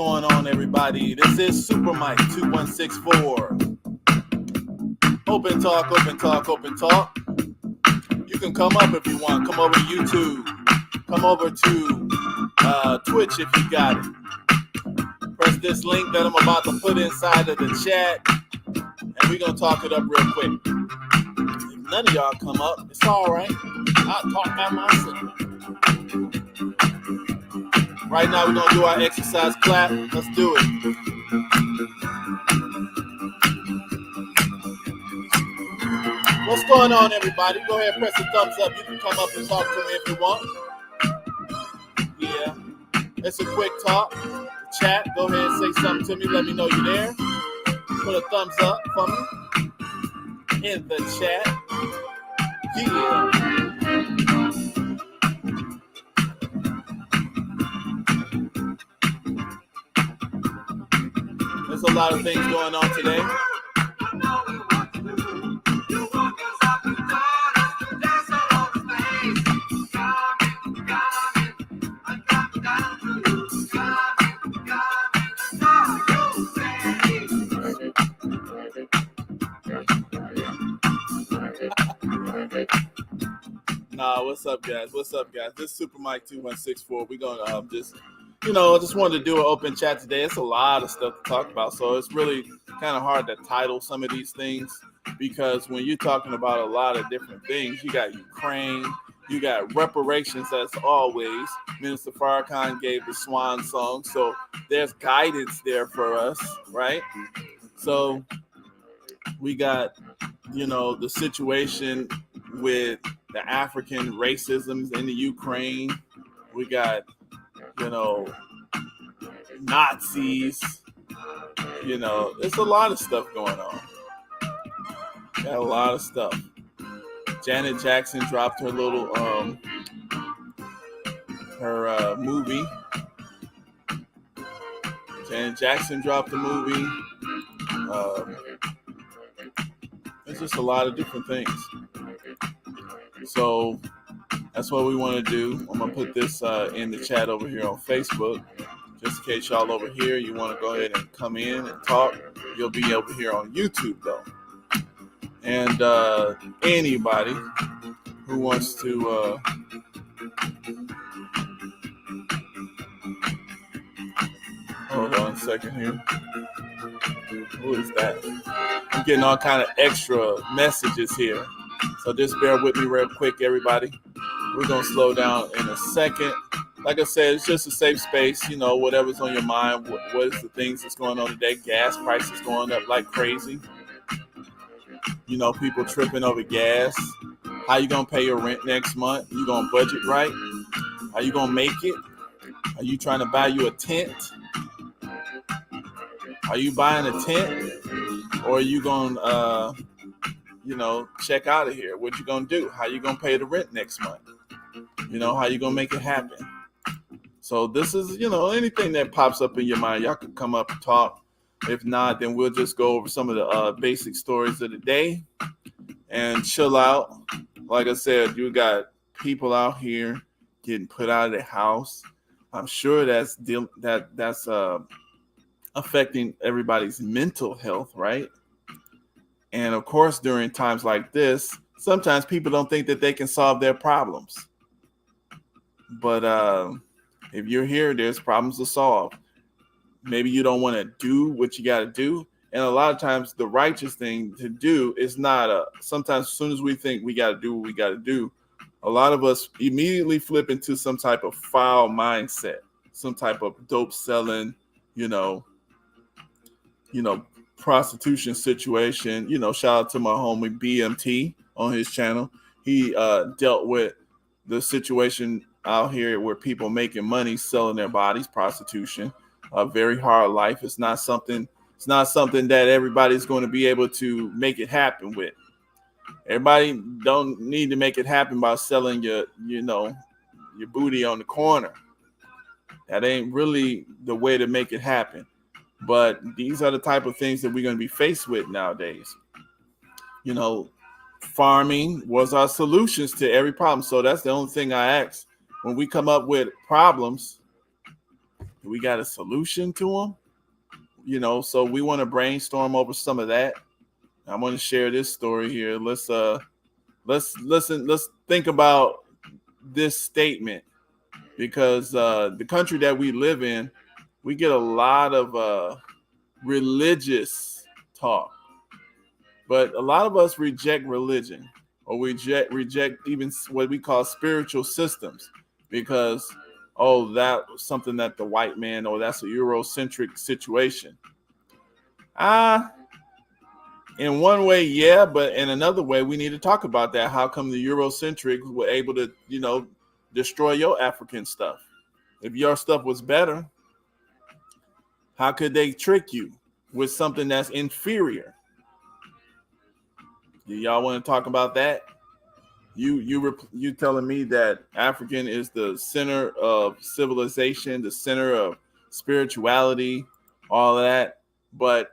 going on, everybody? This is Super Mike 2164. Open talk, open talk, open talk. You can come up if you want. Come over to YouTube. Come over to Twitch if you got it. Press this link that I'm about to put inside of the chat, and we're going to talk it up real quick. If none of y'all come up, it's all right. I'll talk by myself. Right now, we're going to do our exercise clap. Let's do it. What's going on, everybody? Go ahead and press the thumbs up. You can come up and talk to me if you want. Yeah, it's a quick talk. Chat, go ahead and say something to me. Let me know you're there. Put a thumbs up for me in the chat. Yeah. There's a lot of things going on today. What's up, guys? What's up, guys? This is Super Mike 2164. We're going to just wanted to do an open chat today. It's a lot of stuff to talk about, so it's really kind of hard to title some of these things because when you're talking about a lot of different things, you got Ukraine, you got reparations as always. Minister Farrakhan gave the swan song, so there's guidance there for us, right? So we got, the situation with the African racism in the Ukraine. We got, Nazis. There's a lot of stuff going on. Got a lot of stuff. Janet Jackson dropped her little movie. Janet Jackson dropped a movie. There's just a lot of different things. So that's what we want to do. I'm going to put this in the chat over here on Facebook. Just in case y'all over here, you want to go ahead and come in and talk. You'll be over here on YouTube, though. And anybody who wants to... hold on a second here. Who is that? I'm getting all kind of extra messages here. So just bear with me real quick, everybody. We're going to slow down in a second. Like I said, it's just a safe space. Whatever's on your mind. What is the things that's going on today? Gas prices going up like crazy. People tripping over gas. How you going to pay your rent next month? You going to budget right? Are you going to make it? Are you trying to buy you a tent? Are you buying a tent? Or are you going to, check out of here? What you going to do? How you going to pay the rent next month? How you going to make it happen? So this is, anything that pops up in your mind, y'all can come up and talk. If not, then we'll just go over some of the basic stories of the day and chill out. Like I said, you got people out here getting put out of their house. I'm sure that's affecting everybody's mental health, right? And of course, during times like this, sometimes people don't think that they can solve their problems. But if you're here, there's problems to solve. Maybe you don't want to do what you got to do. And a lot of times the righteous thing to do is not sometimes as soon as we think we got to do what we got to do, a lot of us immediately flip into some type of foul mindset, some type of dope selling, prostitution situation. Shout out to my homie BMT on his channel. He dealt with the situation out here where people making money selling their bodies, prostitution. A very hard life. It's not something that everybody's going to be able to make it happen with. Everybody don't need to make it happen by selling your booty on the corner. That ain't really the way to make it happen. But these are the type of things that we're going to be faced with nowadays. Farming was our solutions to every problem. So that's the only thing I ask. When we come up with problems, Do we got a solution to them? So we want to brainstorm over some of that. I'm going to share this story here. Let's listen. Let's think about this statement, because the country that we live in, we get a lot of religious talk, but a lot of us reject religion, or we reject even what we call spiritual systems, because that was something that the white man, or that's a Eurocentric situation. In one way, yeah, but in another way, we need to talk about that. How come the Eurocentrics were able to, destroy your African stuff? If your stuff was better, how could they trick you with something that's inferior? Do y'all want to talk about that? You telling me that African is the center of civilization, the center of spirituality, all of that, but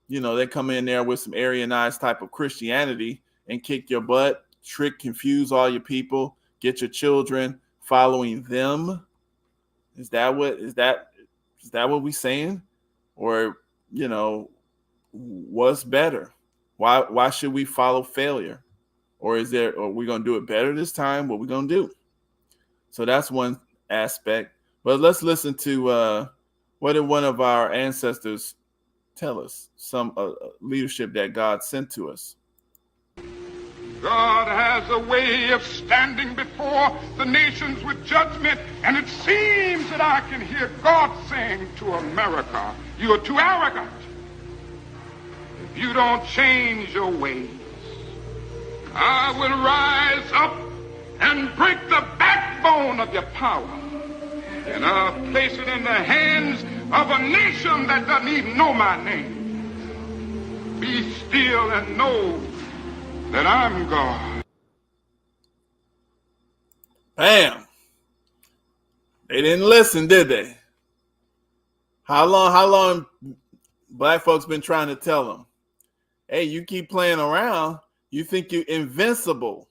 they come in there with some Aryanized type of Christianity and kick your butt, trick, confuse all your people, get your children following them. Is that what we saying? Or, what's better? Why should we follow failure? Or are we going to do it better this time? What we going to do? So that's one aspect. But let's listen to what did one of our ancestors tell us, some leadership that God sent to us. God has a way of standing before the nations with judgment, and it seems that I can hear God saying to America, you are too arrogant. If you don't change your ways, I will rise up and break the backbone of your power, and I'll place it in the hands of a nation that doesn't even know my name. Be still and know that I'm God. Bam. They didn't listen, did they? How long black folks been trying to tell them, hey, you keep playing around, you think you're invincible.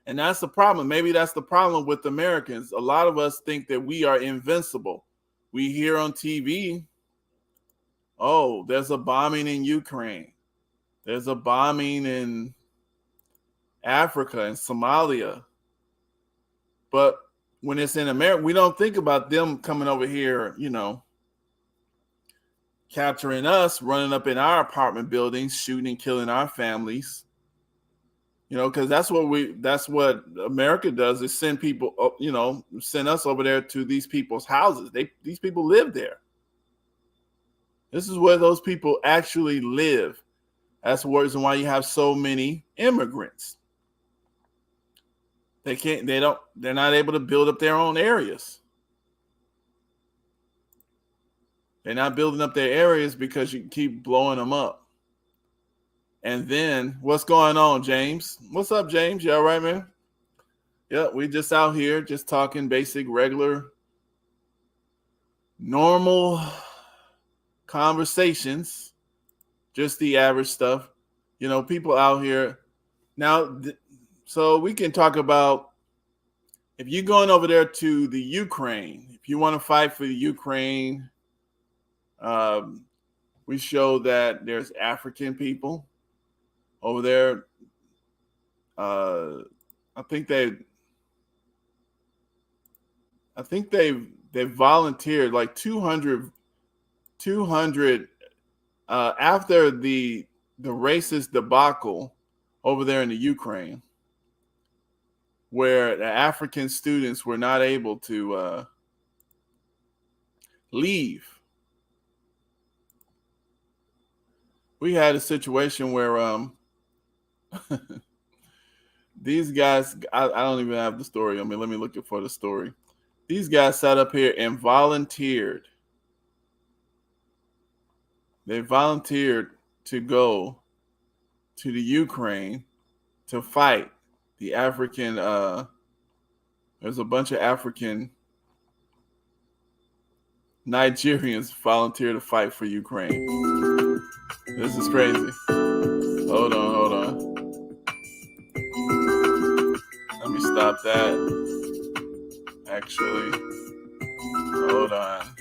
And that's the problem. Maybe that's the problem with Americans. A lot of us think that we are invincible. We hear on TV, there's a bombing in Ukraine. There's a bombing in Africa and Somalia. But when it's in America, we don't think about them coming over here, capturing us, running up in our apartment buildings, shooting and killing our families. Because that's what America does, is send people, send us over there to these people's houses. These people live there. This is where those people actually live. That's the reason why you have so many immigrants. They're not able to build up their own areas. They're not building up their areas because you keep blowing them up. And then what's going on, James? What's up, James? You all right, man? Yeah, we just out here just talking basic, regular, normal conversations, just the average stuff. People out here. Now, so we can talk about, if you're going over there to the Ukraine, if you want to fight for the Ukraine, we show that there's African people over there. I think they volunteered like 200 after the racist debacle over there in the Ukraine, where the African students were not able to leave. We had a situation where these guys, I don't even have the story on me. Let me look for the story. These guys sat up here and volunteered. They volunteered to go to the Ukraine to fight the African. There's a bunch of African Nigerians volunteer to fight for Ukraine. This is crazy. Hold on. Let me stop that. Actually, Hold on.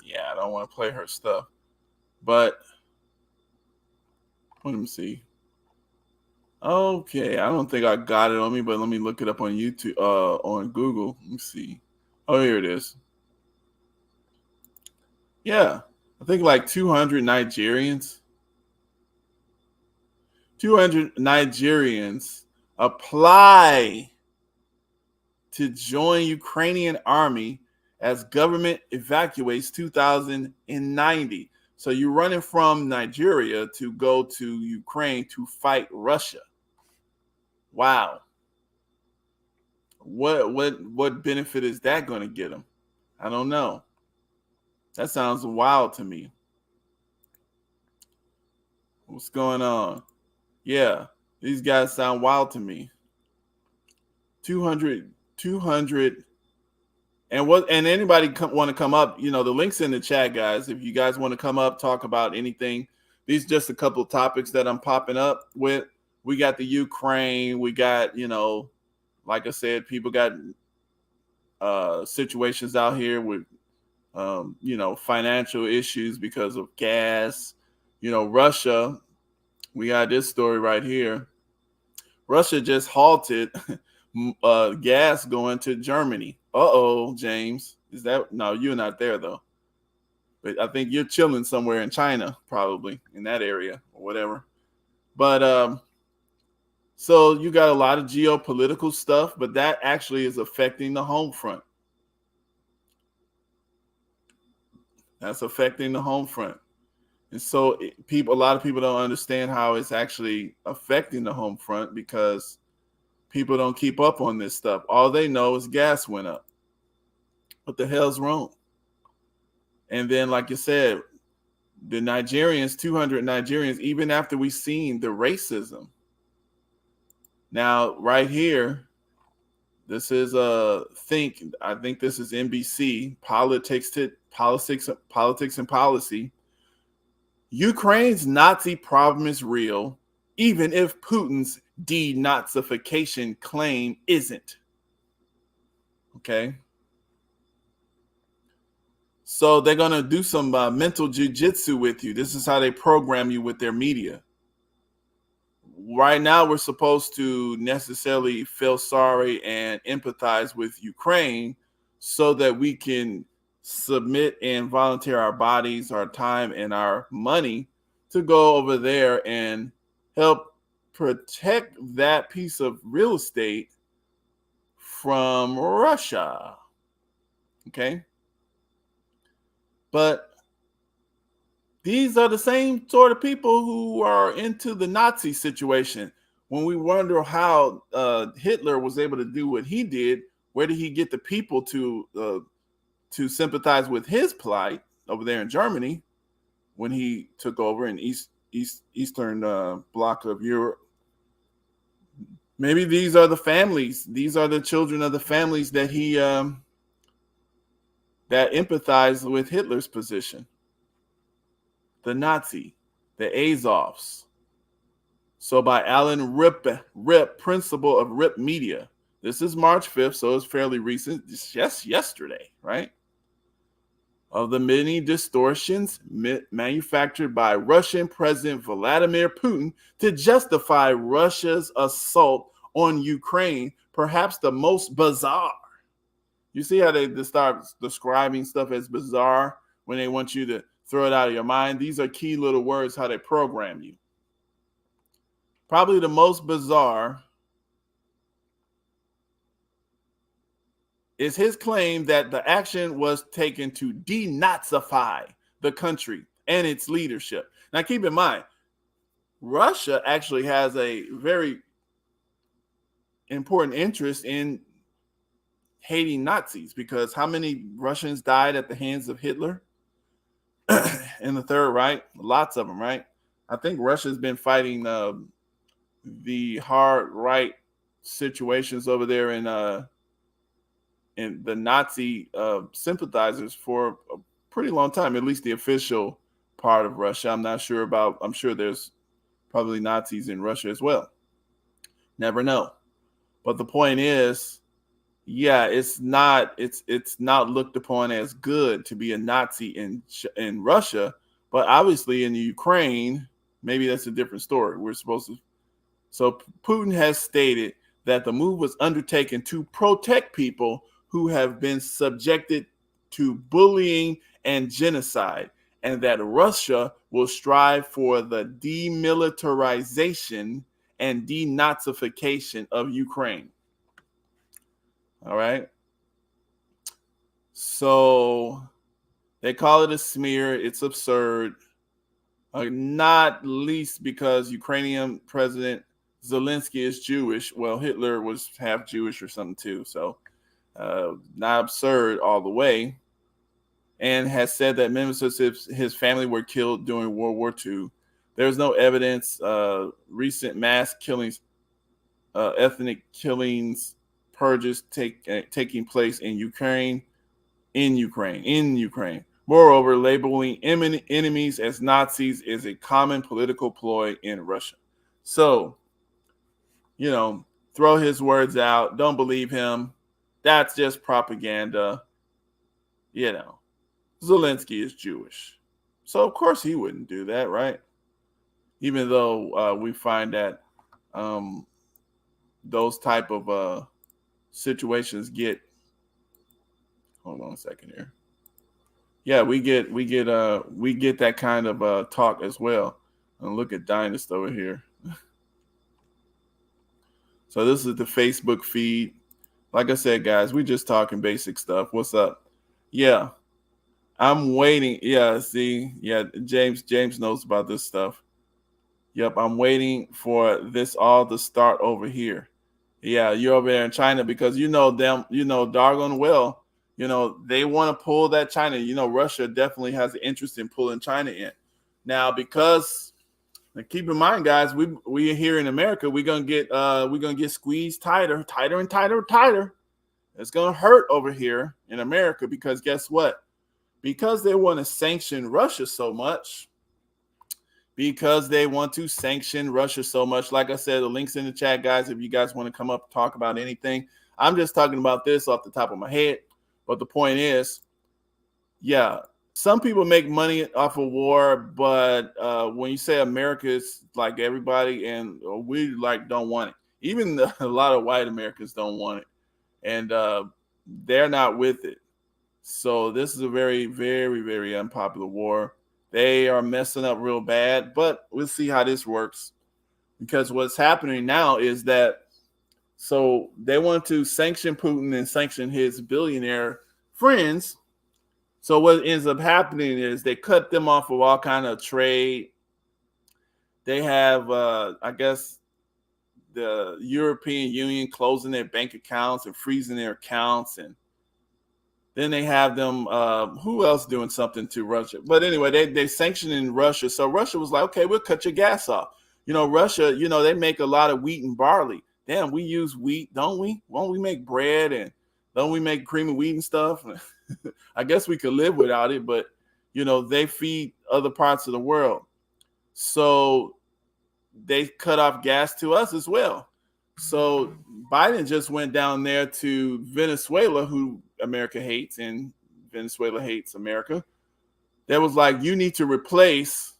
Yeah, I don't want to play her stuff. But let me see. Okay, I don't think I got it on me, but let me look it up on YouTube, on Google. Let me see. Oh, here it is. Yeah, I think like 200 Nigerians. 200 Nigerians apply to join Ukrainian army as government evacuates 2090. So you're running from Nigeria to go to Ukraine to fight Russia. Wow. What benefit is that going to get them? I don't know. That sounds wild to me. What's going on? Yeah, these guys sound wild to me. 200 and anybody want to come up, the link's in the chat, guys. If you guys want to come up, talk about anything. These just a couple of topics that I'm popping up with. We got the Ukraine, we got, like I said, people got situations out here with financial issues because of gas. Russia, we got this story right here. Russia just halted gas going to Germany. James. Is that no? You're not there though. But I think you're chilling somewhere in China, probably in that area or whatever. But so you got a lot of geopolitical stuff, but that actually is affecting the home front. That's affecting the home front. And so a lot of people don't understand how it's actually affecting the home front because people don't keep up on this stuff. All they know is gas went up. What the hell's wrong? And then, like you said, the Nigerians, 200 Nigerians, even after we've seen the racism. Now, right here, this is I think this is NBC, Politics and Policy. Ukraine's Nazi problem is real, even if Putin's denazification claim isn't. Okay. So they're going to do some mental jujitsu with you. This is how they program you with their media. Right now, we're supposed to necessarily feel sorry and empathize with Ukraine so that we can submit and volunteer our bodies, our time, and our money to go over there and help protect that piece of real estate from Russia. Okay? But these are the same sort of people who are into the Nazi situation. When we wonder how Hitler was able to do what he did, where did he get the people to sympathize with his plight over there in Germany when he took over in eastern bloc of Europe? Maybe these are the families. These are the children of the families that he that empathized with Hitler's position. The Nazi, the Azovs. So by Alan Rip, principal of Rip Media. This is March 5th, so it's fairly recent. It's just yesterday, right? Of the many distortions manufactured by Russian President Vladimir Putin to justify Russia's assault on Ukraine, perhaps the most bizarre. You see how they start describing stuff as bizarre when they want you to throw it out of your mind? These are key little words, how they program you. Probably the most bizarre is his claim that the action was taken to denazify the country and its leadership. Now, keep in mind, Russia actually has a very important interest in hating Nazis, because how many Russians died at the hands of Hitler in the Third Reich? Lots of them, right? I think Russia's been fighting the hard right situations over there in the Nazi sympathizers for a pretty long time, at least the official part of Russia. I'm sure there's probably Nazis in Russia as well. Never know. But the point is, yeah, it's not looked upon as good to be a Nazi in Russia, but obviously in the Ukraine, maybe that's a different story. We're supposed to. So Putin has stated that the move was undertaken to protect people who have been subjected to bullying and genocide, and that Russia will strive for the demilitarization and denazification of Ukraine. All right. So they call it a smear. It's absurd. Not least because Ukrainian President Zelensky is Jewish. Well, Hitler was half Jewish or something too. So not absurd all the way. And has said that members of his family were killed during World War II. There's no evidence. Recent mass killings, ethnic killings, purges taking place in Ukraine. Moreover, labeling enemies as Nazis is a common political ploy in Russia. So, throw his words out. Don't believe him. That's just propaganda. Zelensky is Jewish. So, of course, he wouldn't do that, right? Even though we find that those type of situations get. Hold on a second here. Yeah, we get that kind of talk as well. And look at Dynast over here. So this is the Facebook feed. Like I said, guys, we just talking basic stuff. What's up? Yeah, I'm waiting. Yeah, see, yeah, James knows about this stuff. Yep, I'm waiting for this all to start over here. Yeah, you're over there in China because them, doggone well. They want to pull that China. Russia definitely has an interest in pulling China in. Now, because keep in mind, guys, we here in America, we're gonna get squeezed tighter. It's gonna hurt over here in America because guess what? Because they want to sanction Russia so much. Like I said, the link's in the chat, guys. If you guys want to come up and talk about anything, I'm just talking about this off the top of my head. But the point is, yeah, some people make money off of war, but when you say America is like everybody, and we don't want it. Even a lot of white Americans don't want it, and they're not with it. So this is a very, very, very unpopular war. They are messing up real bad, but we'll see how this works. Because what's happening now is that so they want to sanction Putin and sanction his billionaire friends. So what ends up happening is they cut them off of all kind of trade. They have, I guess, the European Union closing their bank accounts and freezing their accounts, and then they have them. Who else doing something to Russia? But anyway, they sanctioning Russia. So Russia was like, okay, we'll cut your gas off. Russia, they make a lot of wheat and barley. Damn, we use wheat, don't we? Won't we make bread and don't we make cream of wheat and stuff? I guess we could live without it, but they feed other parts of the world. So they cut off gas to us as well. So Biden just went down there to Venezuela, who America hates, and Venezuela hates America. That was like, you need to replace.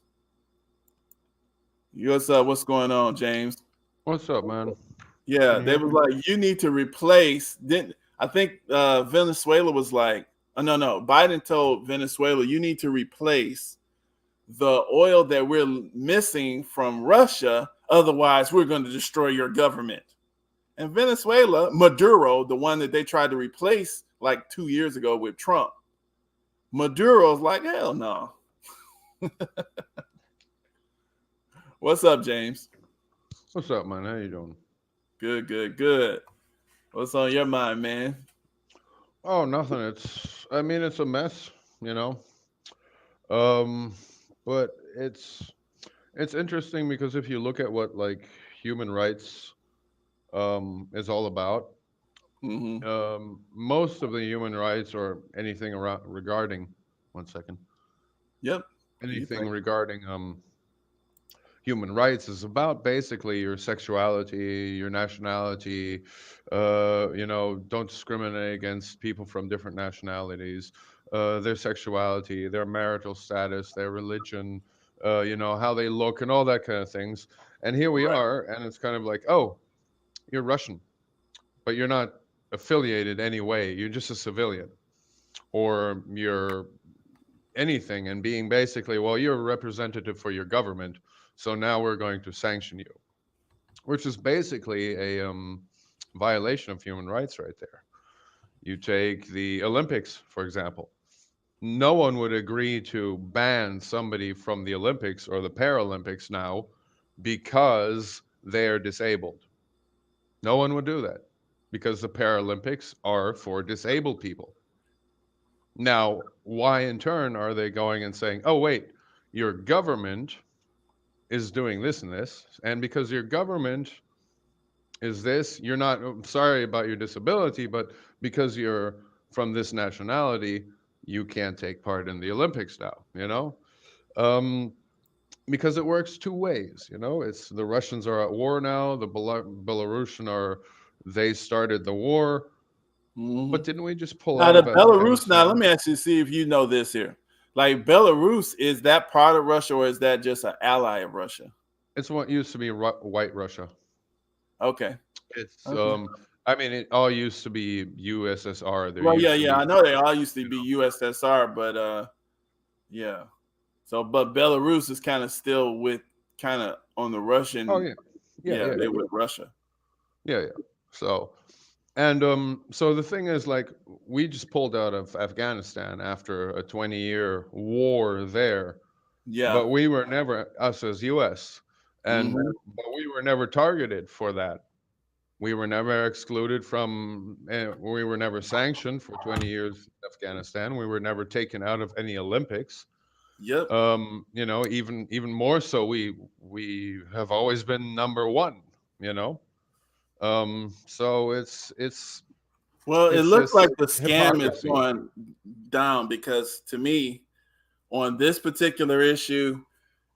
What's going on, James? What's up, man? Yeah, they was like, you need to replace. I think Venezuela was like, oh, no. Biden told Venezuela, you need to replace the oil that we're missing from Russia. Otherwise, we're going to destroy your government. And Venezuela, Maduro, the one that they tried to replace like 2 years ago with Trump, Maduro's like, hell no. What's up, James? What's up, man? How you doing? Good. What's on your mind, man? Oh, nothing. It's a mess, but it's interesting because if you look at what like human rights is all about, most of the human rights or anything regarding, one second. Yep. Anything regarding human rights is about basically your sexuality, your nationality. Don't discriminate against people from different nationalities, their sexuality, their marital status, their religion, how they look, and all that kind of things. And here we Right. are, and it's kind of like, oh, you're Russian, but you're not affiliated any way. You're just a civilian, or you're anything, and being basically, well, you're a representative for your government, so now we're going to sanction you, which is basically a violation of human rights right there. You take the Olympics, for example. No one would agree to ban somebody from the Olympics or the Paralympics now because they're disabled. No one would do that because the Paralympics are for disabled people. Now, why in turn are they going and saying, oh, wait, your government is doing this and this, and because your government is this, you're not sorry about your disability, but because you're from this nationality, you can't take part in the Olympics now, um, because it works two ways. It's the Russians are at war now, the Belarusian they started the war, Mhm. but didn't we just pull Now out the of Belarus. Now let Afghanistan? me actually see if you know this here. Like Belarus, is that part of Russia or is that just an ally of Russia? It's what used to be White Russia. Okay. It's Okay. I mean, it all used to be USSR. There Well, yeah, used to yeah. be, I know they all used to be USSR, but yeah. So, but Belarus is kind of still with kind of on the oh Russian. yeah, yeah, Yeah, yeah, they with Russia. yeah. So, and so the thing is, like, we just pulled out of Afghanistan after a 20-year war there, Yeah. but we were never, us as US, and Hmm. but we were never targeted for that. We were never excluded from, we were never sanctioned for 20 years in Afghanistan. We were never taken out of any Olympics. Yep. Even more so, we have always been number one, you know. So Well, it it's looks just like the scam is hypocrisy. going down because to me, on this particular issue,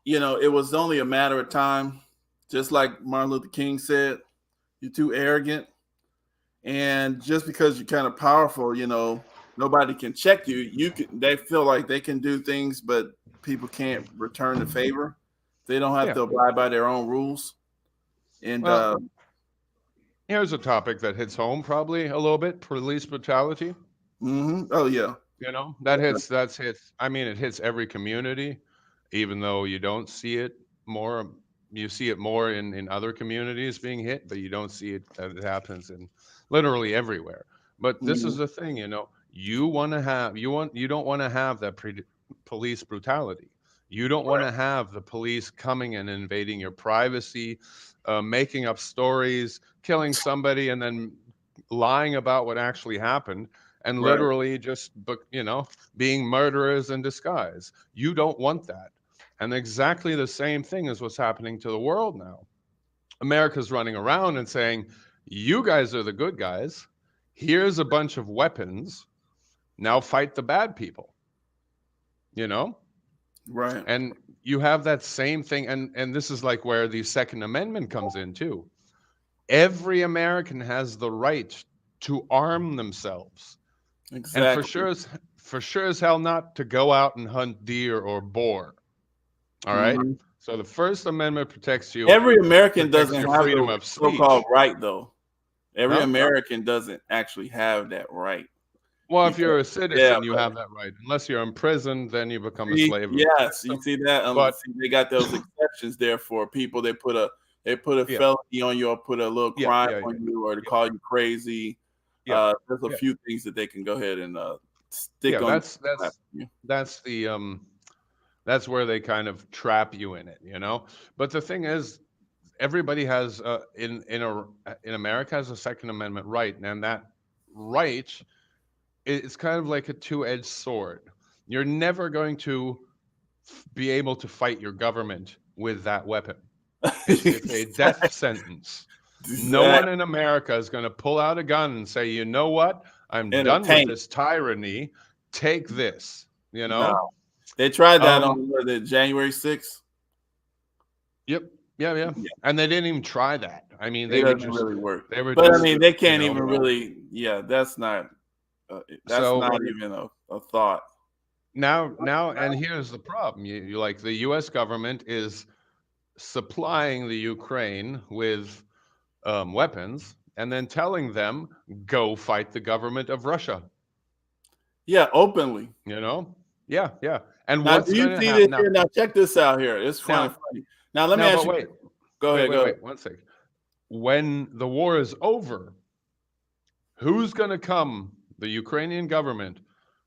it was only a matter of time. Just like Martin Luther King said, you're too arrogant. And just because you're kind of powerful, nobody can check you. They feel like they can do things, but people can't return the favor. They don't have Yeah. to abide by their own rules. And Well, here's a topic that hits home probably a little bit: police brutality. oh yeah, That's hits. I mean, it hits every community, even though you don't see it more. You see it more in other communities being hit, but you don't see it that it happens in literally everywhere. But this is mhm, the thing, you don't want to have that police brutality. You don't want to have the police coming and invading your privacy, making up stories, killing somebody, and then lying about what actually happened, and right. literally just being murderers in disguise. You don't want that. And exactly the same thing is what's happening to the world now. America's running around and saying, you guys are the good guys. Here's a bunch of weapons. Now fight the bad people, you know? Right. And you have that same thing. And this is like where the Second Amendment comes in too. Every American has the right to arm themselves. And Exactly. for sure as hell not to go out and hunt deer or boar. All right. Mhm. So the First Amendment protects you, Every American protects doesn't your have freedom the of so-called speech. right, though. Every Huh? American doesn't actually have that right. Well, if Because, you're a yeah, citizen, you but have that right. Unless you're in prison, then you become a see, slave of the yes, you system. see that. But See, they got those exceptions there for people. They put a yeah, felony on you, or put a little yeah, crime yeah, yeah, on you, or to yeah, call you crazy. yeah, There's a yeah, few things that they can go ahead and stick yeah. on That's you. that's that's the that's where they kind of trap you in it. But the thing is, everybody has in America has a Second Amendment right, and that right, it's kind of like a two-edged sword. You're never going to be able to fight your government with that weapon. It's a death sentence. No Exactly. one in America is going to pull out a gun and say, you know what? I'm And a done with tank. this tyranny. Take this. No, they tried that Um, on the January 6th. Yep. Yeah, yeah. Yeah. And they didn't even try that. I mean, It they were doesn't just really work. they were But I just, mean, they you can't know. even really. Yeah, that's not So even a thought. now, and here's the problem. You like the U.S. government is supplying the Ukraine with weapons and then telling them go fight the government of Russia. Yeah, openly. You know? Yeah, yeah. And Now, do what's going you to see this happen now? here? Now, check this out here. It's Now, funny. Now, let me now, ask but you. wait, Go wait, ahead. wait, Go ahead. wait. One second. When the war is over, who's going to come? The Ukrainian government.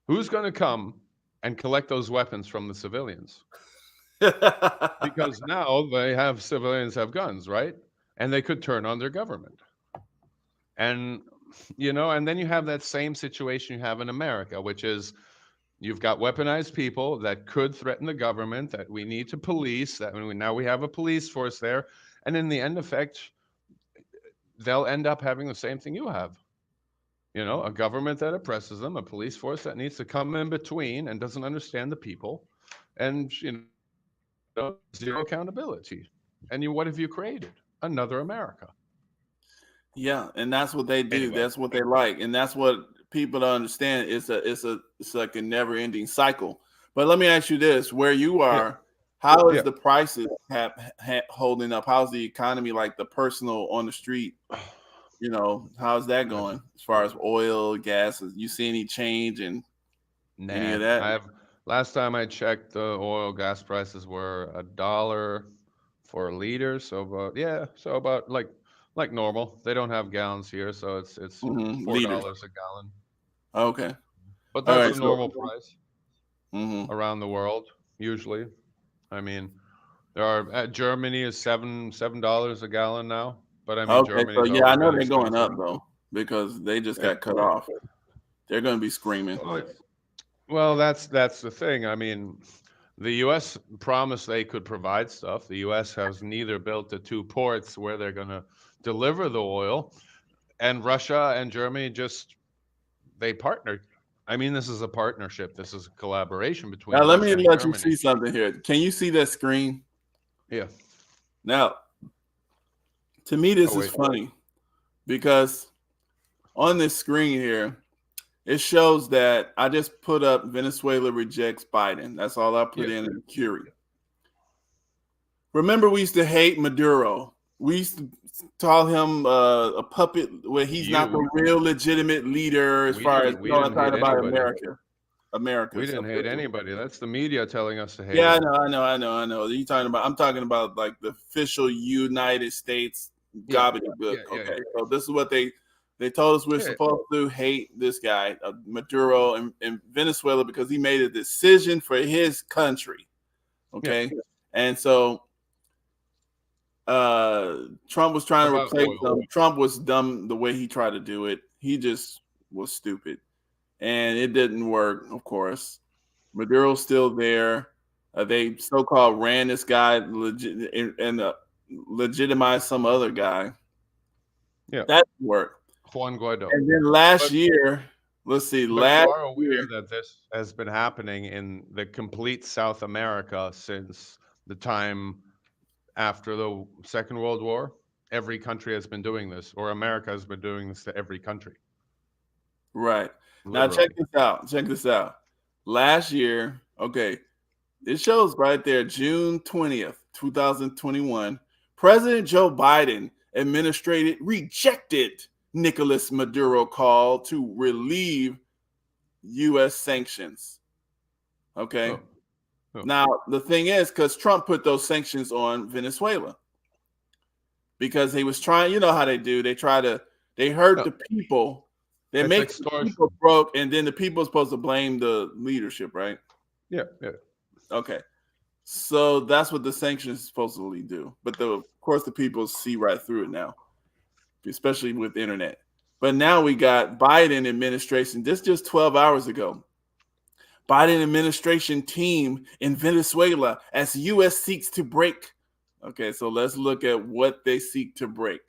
Who's going to come and collect those weapons from the civilians? Because now civilians have guns, right? And they could turn on their government. And and then you have that same situation you have in America, which is you've got weaponized people that could threaten the government, that we need to police, that now we have a police force there. And in the end effect, they'll end up having the same thing you have. A government that oppresses them, a police force that needs to come in between and doesn't understand the people, and zero accountability. And what have you created? Another America. Yeah, and that's what they do. Anyway. That's what they like, and that's what people don't understand. It's like a never ending cycle. But let me ask you this: where you are, how is the prices holding up? How's the economy, like the personal on the street? How's that going as far as oil, gas? You see any change in any of that? Last time I checked, the oil gas prices were $1 for a liter. So about like normal. They don't have gallons here, so it's $4 liters. a gallon. Okay, But that's the normal price Mm-hmm. around the world usually. I mean, Germany is $7 a gallon now. But I mean, Okay, so Germany's yeah, I always know been they're going expensive. up though because they just got cut off. They're going to be screaming. Well, that's the thing. I mean, the U.S. promised they could provide stuff. The U.S. has neither built the two ports where they're going to deliver the oil, and Russia and Germany they partnered. I mean, this is a partnership. This is a collaboration between Now, let Russia me and let Germany. you see something here. Can you see that screen? Yeah. Now, to me, this is funny because on this screen here, it shows that I just put up Venezuela rejects Biden. That's all I put in Curie. Remember, we used to hate Maduro. We used to call him a puppet where he's not the real legitimate leader as far as talking about America. We didn't hate anybody. That's the media telling us to hate. Yeah, I know. I'm talking about like the official United States gobbledygook. Okay, so this is what they told us we're supposed to hate this guy, Maduro, in Venezuela because he made a decision for his country. Okay, and so Trump was trying to replace him. Trump was dumb the way he tried to do it. He just was stupid, and it didn't work. Of course, Maduro's still there. They so-called ran this guy and legitimized some other guy. Yeah, that worked. Juan Guaido. And then last year, let's see. But you are aware that this has been happening in the complete South America since the time after the Second World War. Every country has been doing this, or America has been doing this to every country. Right. Literally. Now check this out. Last year, okay, it shows right there, June 20th, 2021, President Joe Biden rejected Nicolas Maduro call to relieve U.S. sanctions. Okay. Now, the thing is, because Trump put those sanctions on Venezuela because he was trying, you know how they do. They hurt the people. They make the people broke, and then the people are supposed to blame the leadership, right? Yeah. Okay. So that's what the sanctions supposedly do. But of course, the people see right through it now, especially with the internet. But now we got Biden administration. This just 12 hours ago. Biden administration team in Venezuela as U.S. seeks to break. Okay, so let's look at what they seek to break.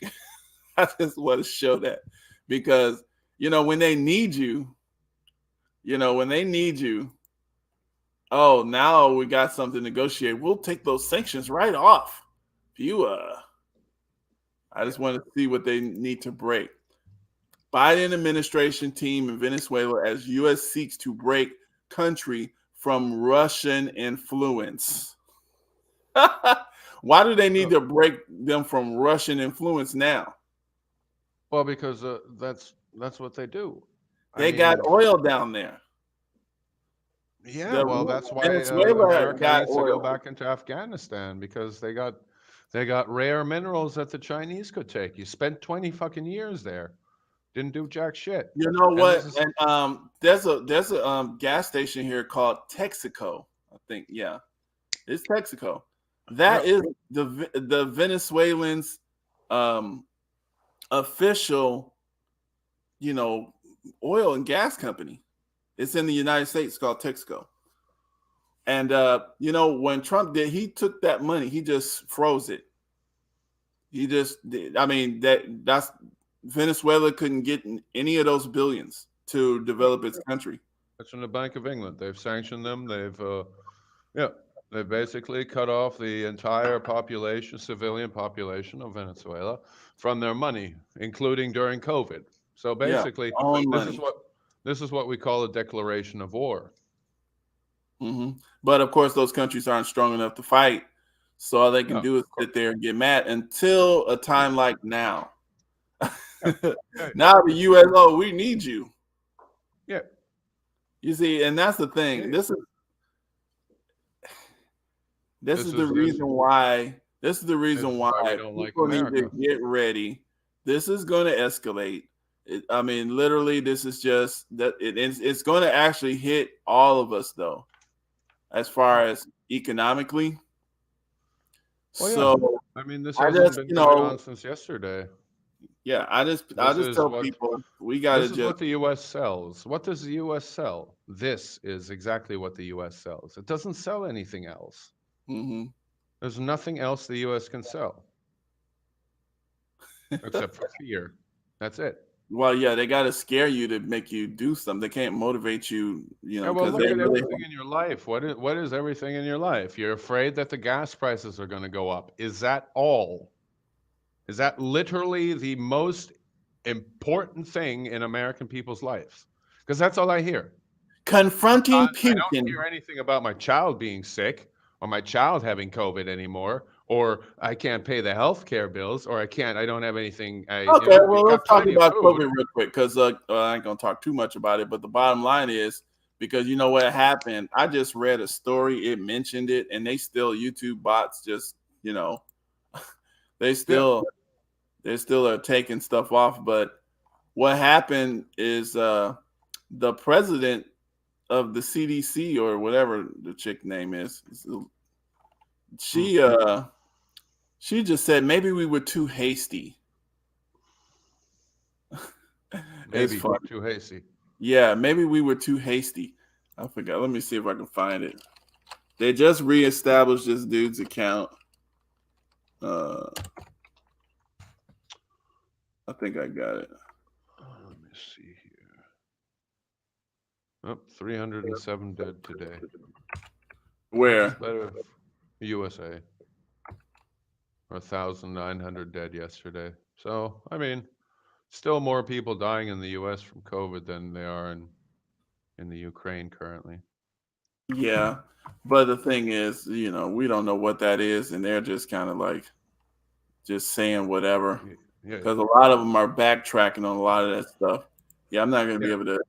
I just want to show that because, when they need you, oh, now we got something to negotiate. We'll take those sanctions right off. I just want to see what they need to break. Biden administration team in Venezuela as U.S. seeks to break country from Russian influence. Why do they need to break them from Russian influence now? Well, because that's what they do. They got oil down there. Yeah, well, that's why Venezuela America got needs to go oil. back into Afghanistan, because they got rare minerals that the Chinese could take. You spent 20 fucking years there, didn't do jack shit. You know And what? this is- And there's a gas station here called Texaco. I think, yeah, it's Texaco. That is the Venezuelans' official, oil and gas company. It's in the United States, called Texaco. And when Trump did, he took that money, he just froze it. He just did. I mean, that's Venezuela couldn't get any of those billions to develop its country. That's from the Bank of England. They've sanctioned them. They've basically cut off the entire population, civilian population of Venezuela from their money, including during COVID. So basically, this is what we call a declaration of war. Mm-hmm. But of course, those countries aren't strong enough to fight. So all they can do is sit there and get mad until a time like now. Now the U.S., we need you. Yeah. You see, and that's the thing. Yeah. This is the reason why we don't like people need America. to get ready. This is going to escalate. Literally, this is just that it's going to actually hit all of us, though, as far as economically. Well, yeah. So this hasn't been going on since yesterday. Yeah, I just tell people we got to This is what the U.S. sells. What does the U.S. sell? This is exactly what the U.S. sells. It doesn't sell anything else. Mm-hmm. There's nothing else the U.S. can sell except for fear. That's it. Well, yeah, they got to scare you to make you do something. They can't motivate you, Well, look at everything in your life. What is everything in your life? You're afraid that the gas prices are going to go up. Is that all? Is that literally the most important thing in American people's lives? Because that's all I hear. Confronting Putin. I don't hear anything about my child being sick or my child having COVID anymore, or I can't pay the health care bills, or I don't have anything. Let's talk about COVID real quick, because I ain't going to talk too much about it. But the bottom line is, because you know what happened? I just read a story. It mentioned it, and they still, YouTube bots just, they still are taking stuff off. But what happened is the president of the CDC, or whatever the chick name is, she just said maybe we were too hasty. Maybe too hasty. Yeah, maybe we were too hasty. I forgot. Let me see if I can find it. They just reestablished this dude's account. I think I got it. Let me see here. 307 dead today. Where? Better USA. Or 1,900 dead yesterday. So, still more people dying in the US from COVID than there are in the Ukraine currently. Yeah. But the thing is, we don't know what that is, and they're just kind of like just saying whatever. Because a lot of them are backtracking on a lot of that stuff. Yeah, I'm not going to be able to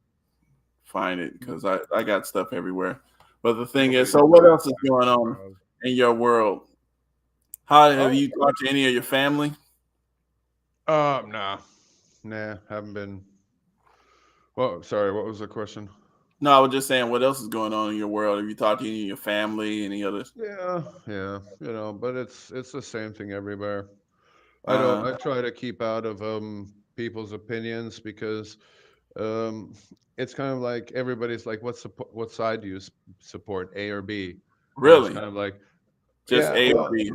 find it because I got stuff everywhere. But the thing is, so what else is going on in your world? How have you talked to any of your family? Nah, haven't been. Well, sorry, what was the question? No, I was just saying, what else is going on in your world? Have you talked to any of your family, any others? Yeah, but it's the same thing everywhere. I try to keep out of people's opinions, because it's kind of like everybody's like, what side do you support, A or B? Really? It's kind of like just A or B.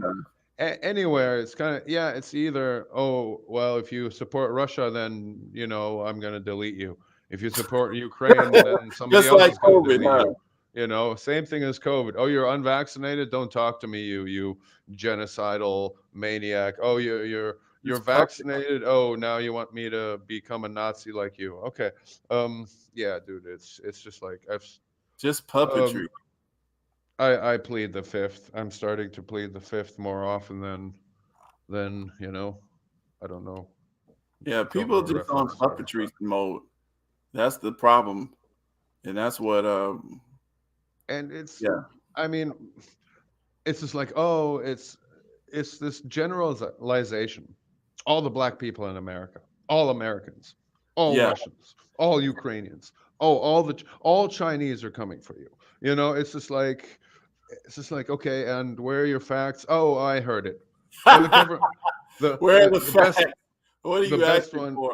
Anywhere, it's kind of it's either, if you support Russia, then I'm going to delete you. If you support Ukraine, then somebody else is going to delete you. You know, same thing as COVID. Oh, you're unvaccinated? Don't talk to me, you genocidal maniac. Oh, you're It's puppet. vaccinated. Oh, now you want me to become a Nazi like you? Okay. Yeah, dude, it's just like Just um puppetry. I plead the fifth. I'm starting to plead the fifth more often than, I don't know, Yeah, people Coco just on reference or puppetry mode. That's the problem, and that's what. and it's Yeah, I mean, it's just like, oh, it's this generalization. All the black people in America, all Americans, all yeah, Russians, all Ukrainians, oh, all Chinese are coming for you. It's just like okay, and where are your facts? Oh, I heard it. Oh, the cover the where are the the the best facts? What are the you best asking one for?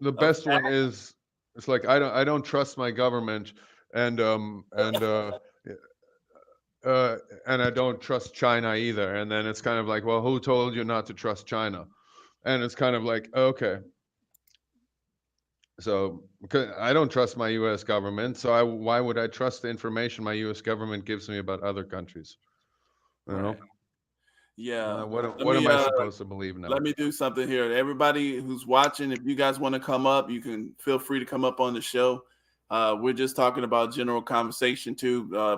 the A best one fact? is it's like I don't trust my government and and I don't trust China either. And then it's kind of like, well, who told you not to trust China? And it's kind of like, okay, so because I don't trust my U.S. government, so why would I trust the information my U.S. government gives me about other countries? You Right. know, Yeah. what Let what me am I supposed to believe now? let me do something here. Everybody who's watching, if you guys want to come up, you can feel free to come up on the show. We're just talking about general conversation too. I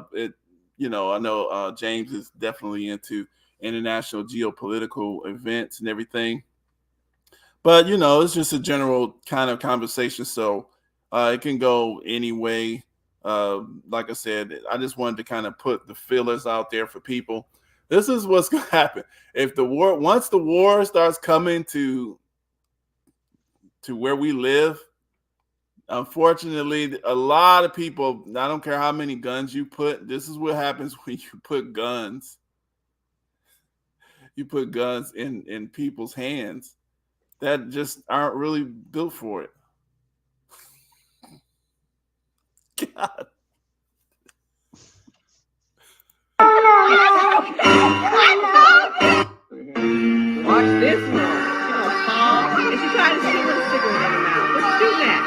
know James is definitely into international geopolitical events and everything, but it's just a general kind of conversation. So it can go any way. Like I said, I just wanted to kind of put the feelers out there for people. This is what's going to happen if once the war starts coming to where we live. Unfortunately, a lot of people, I don't care how many guns you put, this is what happens when you put guns. You put guns in people's hands that just aren't really built for it. God. Watch this one. And she's trying to steal a cigarette in her mouth. What's she shooting at?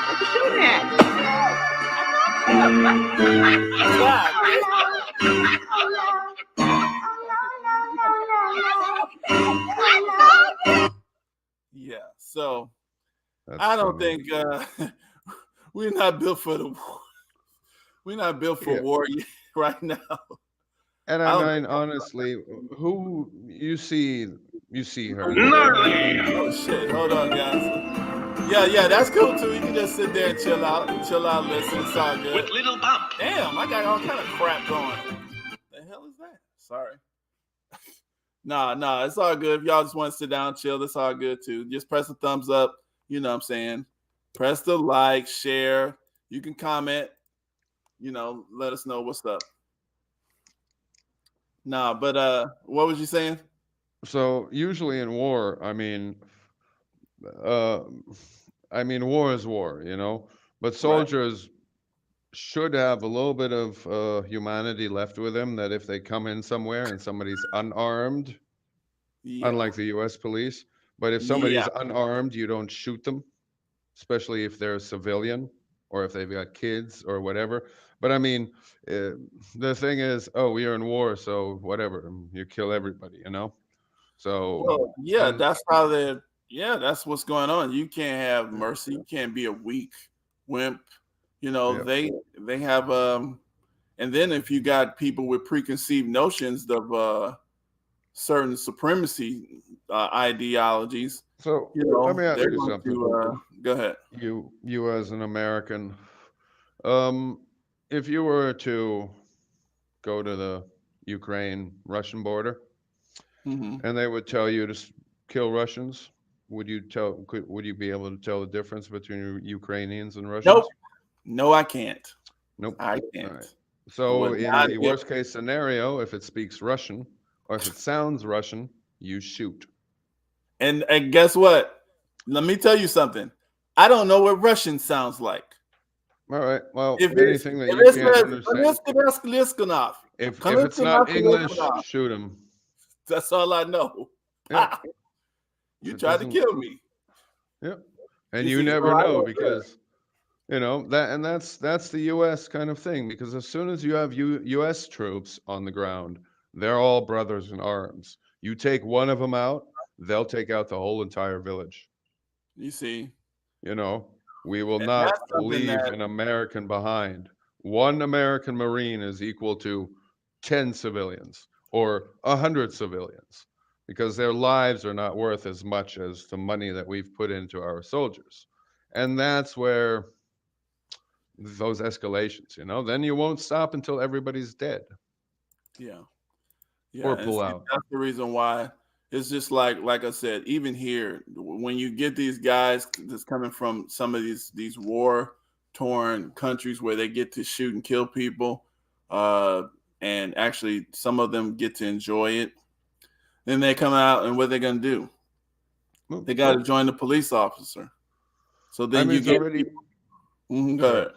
What's she shooting at? Yeah. So That's I don't funny. think we're not built for the war. We're not built for Yeah. war right now. And I I don't mean, honestly, who you see her. Oh shit! Hold on, guys. Yeah, that's cool too. You can just sit there and chill out, listen. It's all good. With little bump. Damn, I got all kind of crap going. The hell is that? Sorry. Nah, it's all good. If y'all just want to sit down, chill, that's all good too. Just press the thumbs up. You know what I'm saying? Press the like, share. You can comment. Let us know what's up. Nah, but what was you saying? So usually in war, uh, war is war, but Right. soldiers should have a little bit of humanity left with them. That if they come in somewhere and somebody's unarmed, Yeah. unlike the U.S. police, but if Yeah. somebody's unarmed, you don't shoot them, especially if they're a civilian or if they've got kids or whatever. But the thing is, oh, we are in war, so whatever, you kill everybody, So, Well, yeah, and that's how they're. Yeah, that's what's going on. You can't have mercy. You can't be a weak wimp. yeah. They have and then if you got people with preconceived notions of certain supremacy ideologies, So let me ask they're you going something. to go ahead. You as an American, if you were to go to the Ukraine-Russian border Hmm. and they would tell you to kill Russians, would you be able to tell the difference between Ukrainians and Russians? Nope. No, I can't. Nope. I All can't. right. So Would in not the get- worst case scenario, if it speaks Russian or if it sounds Russian, you shoot. And guess what? Let me tell you something. I don't know what Russian sounds like. All right. Well, If anything that you it's can't understand. If it's not English, shoot him. that's all I know. Yeah. You It tried to doesn't- kill me. Yeah. And You you see, never so I know don't because You know, that's the US kind of thing, because as soon as you have US troops on the ground, they're all brothers in arms. You take one of them out, they'll take out the whole entire village. You see, You know, we will and that's not something leave that an American behind. One American Marine is equal to 10 civilians or 100 civilians, because their lives are not worth as much as the money that we've put into our soldiers. And that's where those escalations, then you won't stop until everybody's dead yeah. Yeah, or and pull see, out. that's the reason why it's just like I said, even here, when you get these guys that's coming from some of these war torn countries where they get to shoot and kill people, uh, and actually some of them get to enjoy it, then they come out and what they're gonna do? They got to Well, join the police officer. So I then mean, you it's get already. people. Go Go ahead. ahead.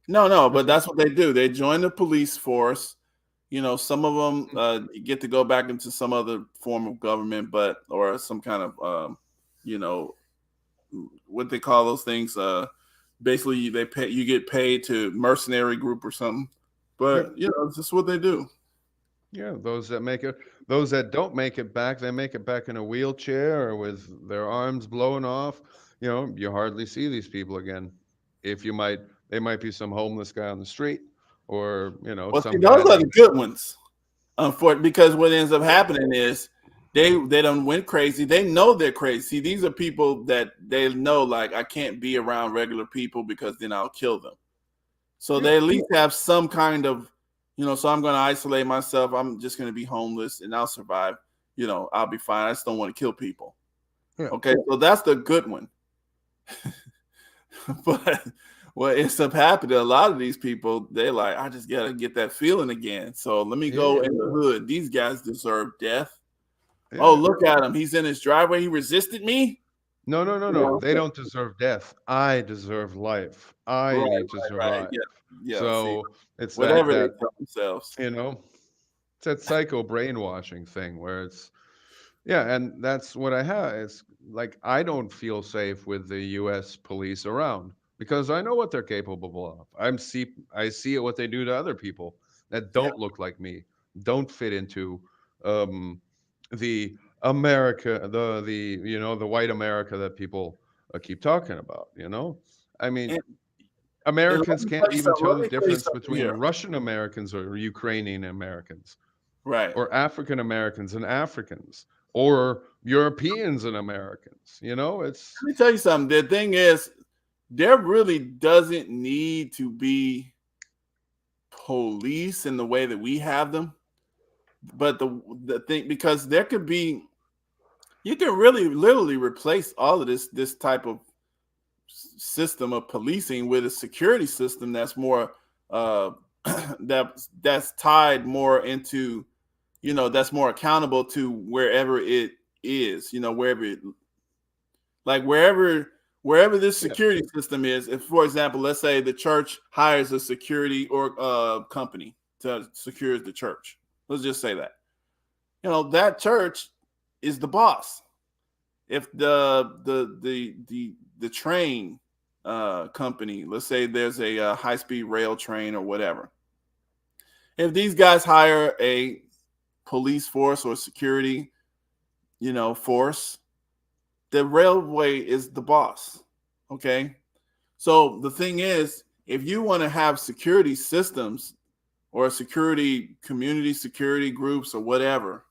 No, but That's that's what they do. They join the police force. Some of them get to go back into some other form of government, or some kind of you know what they call those things. Basically, they pay. You get paid to mercenary group or something. But Yep. it's just what they do. Yeah, those that don't make it back, they make it back in a wheelchair or with their arms blown off. You hardly see these people again. If you might, they might be some homeless guy on the street, or Well, see, some guy those are that. the good ones. Unfortunately, because what ends up happening is they don't went crazy. They know they're crazy. See, these are people that they know, like, I can't be around regular people because then I'll kill them. So Yeah, they at least have some kind of, so I'm going to isolate myself. I'm just going to be homeless and I'll survive. I'll be fine. I just don't want to kill people. yeah, Okay, so that's the good one. But what ends up happening, a lot of these people, they're like, I just got to get that feeling again. So let me go yeah, in the hood. These guys deserve death. Oh, yeah. look at him. He's in his driveway. He resisted me. No, no, no, You no. know? They don't deserve death. I deserve life. I need to Right. survive. Yeah. Yeah. See, So it's that whatever they that tell themselves. you know, it's that psycho brainwashing thing where it's. Yeah, and that's what I have. It's like I don't feel safe with the U.S. police around because I know what they're capable of. I see what they do to other people that Yeah. don't look like me, don't fit into um, the America, the white America that people keep talking about. I mean, And, and let Americans me tell can't you even something. tell Let the me tell you difference something between here. Russian Americans or Ukrainian Americans Right. or African Americans and Africans, or Europeans and Americans. It's Let me tell you something. The thing is, there really doesn't need to be police in the way that we have them. But the thing, because there could be, you can really literally replace all of this type of system of policing with a security system that's more uh that's tied more into, that's more accountable to wherever it is, wherever it, like wherever this yeah, security system is. If, for example, let's say the church hires a security or company to secure the church, let's just say that, that church is the boss. If the train company, let's say there's a high speed rail train or whatever, if these guys hire a police force or security, force, the railway is the boss. Okay, so the thing is, if you want to have security systems or security community security groups or whatever,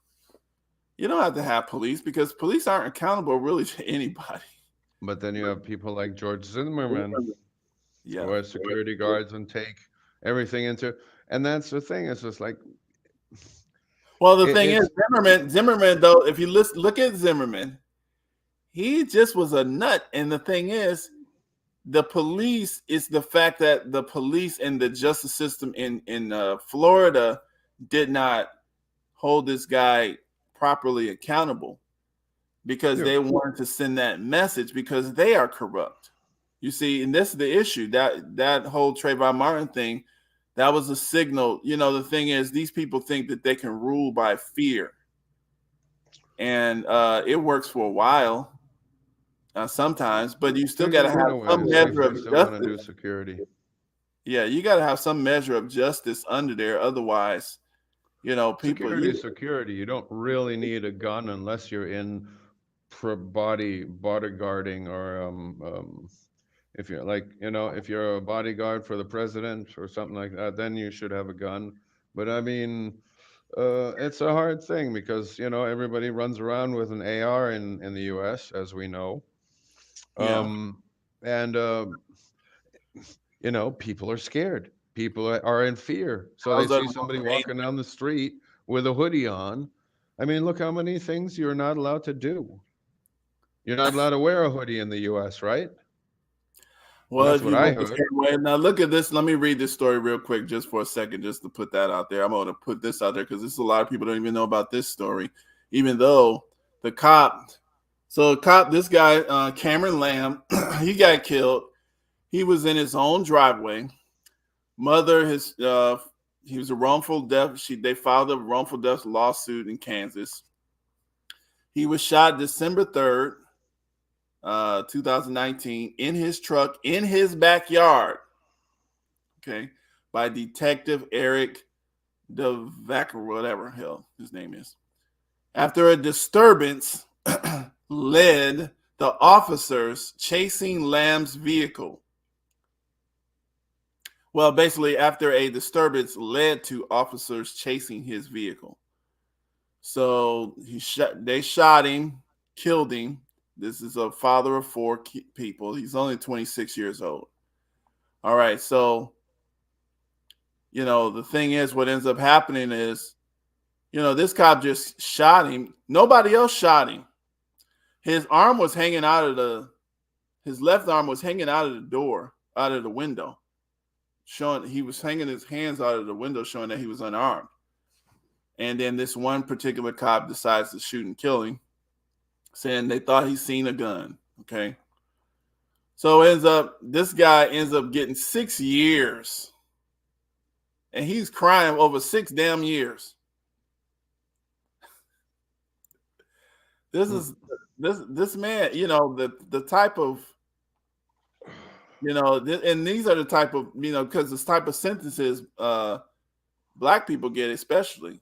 you don't have to have police, because police aren't accountable really to anybody. but then you have people like George Zimmerman who Yeah. are security guards and take everything into, and that's the thing. It's just like Well, the it, thing is, it's Zimmerman, though, if you look at Zimmerman, he just was a nut. And the thing is, the police is the fact that the police and the justice system in Florida did not hold this guy properly accountable, because yeah, they wanted to send that message, because they are corrupt. You see, and this is the issue, that whole Trayvon Martin thing, that was a signal. The thing is, these people think that they can rule by fear, and it works for a while. sometimes, but you still got to There's have no way. some measure They of still want to do justice. security. Yeah, you got to have some measure of justice under there. Otherwise, people. Security is security. You don't really need a gun unless you're in bodyguarding or if you're like, if you're a bodyguard for the president or something like that, then you should have a gun. But I mean, it's a hard thing because everybody runs around with an AR in the U.S., as we know, Yeah. and people are scared. People are in fear. So they Those are see the somebody most walking down the street with a hoodie on. I mean, look how many things you're not allowed to do. You're not allowed to wear a hoodie in the U.S., right? Well, That's if what you I look the heard. same way, now look at this. Let me read this story real quick, just for a second, just to put that out there. I'm going to put this out there because this is a lot of people don't even know about this story, even though the cop. So, this guy, Cameron Lamb, he got killed. He was in his own driveway. He was a wrongful death. They filed a wrongful death lawsuit in Kansas. He was shot December 3rd. 2019, in his truck in his backyard, okay, by Detective Eric DeVac, or whatever hell his name is. After a disturbance led the officers chasing Lamb's vehicle. Well, basically, after a disturbance led to officers chasing his vehicle. So they shot him, killed him. This is a father of 4 people. He's only 26 years old. All right. So, the thing is, what ends up happening is, this cop just shot him. Nobody else shot him. His arm was hanging out of his left arm was hanging out of the door, out of the window, showing he was hanging his hands out of the window, showing that he was unarmed. And then this one particular cop decides to shoot and kill him, saying they thought he seen a gun. Okay. So this guy ends up getting 6 years. And he's crying over 6 damn years. This man, the type of, and these are the type of, because this type of sentences Black people get, especially.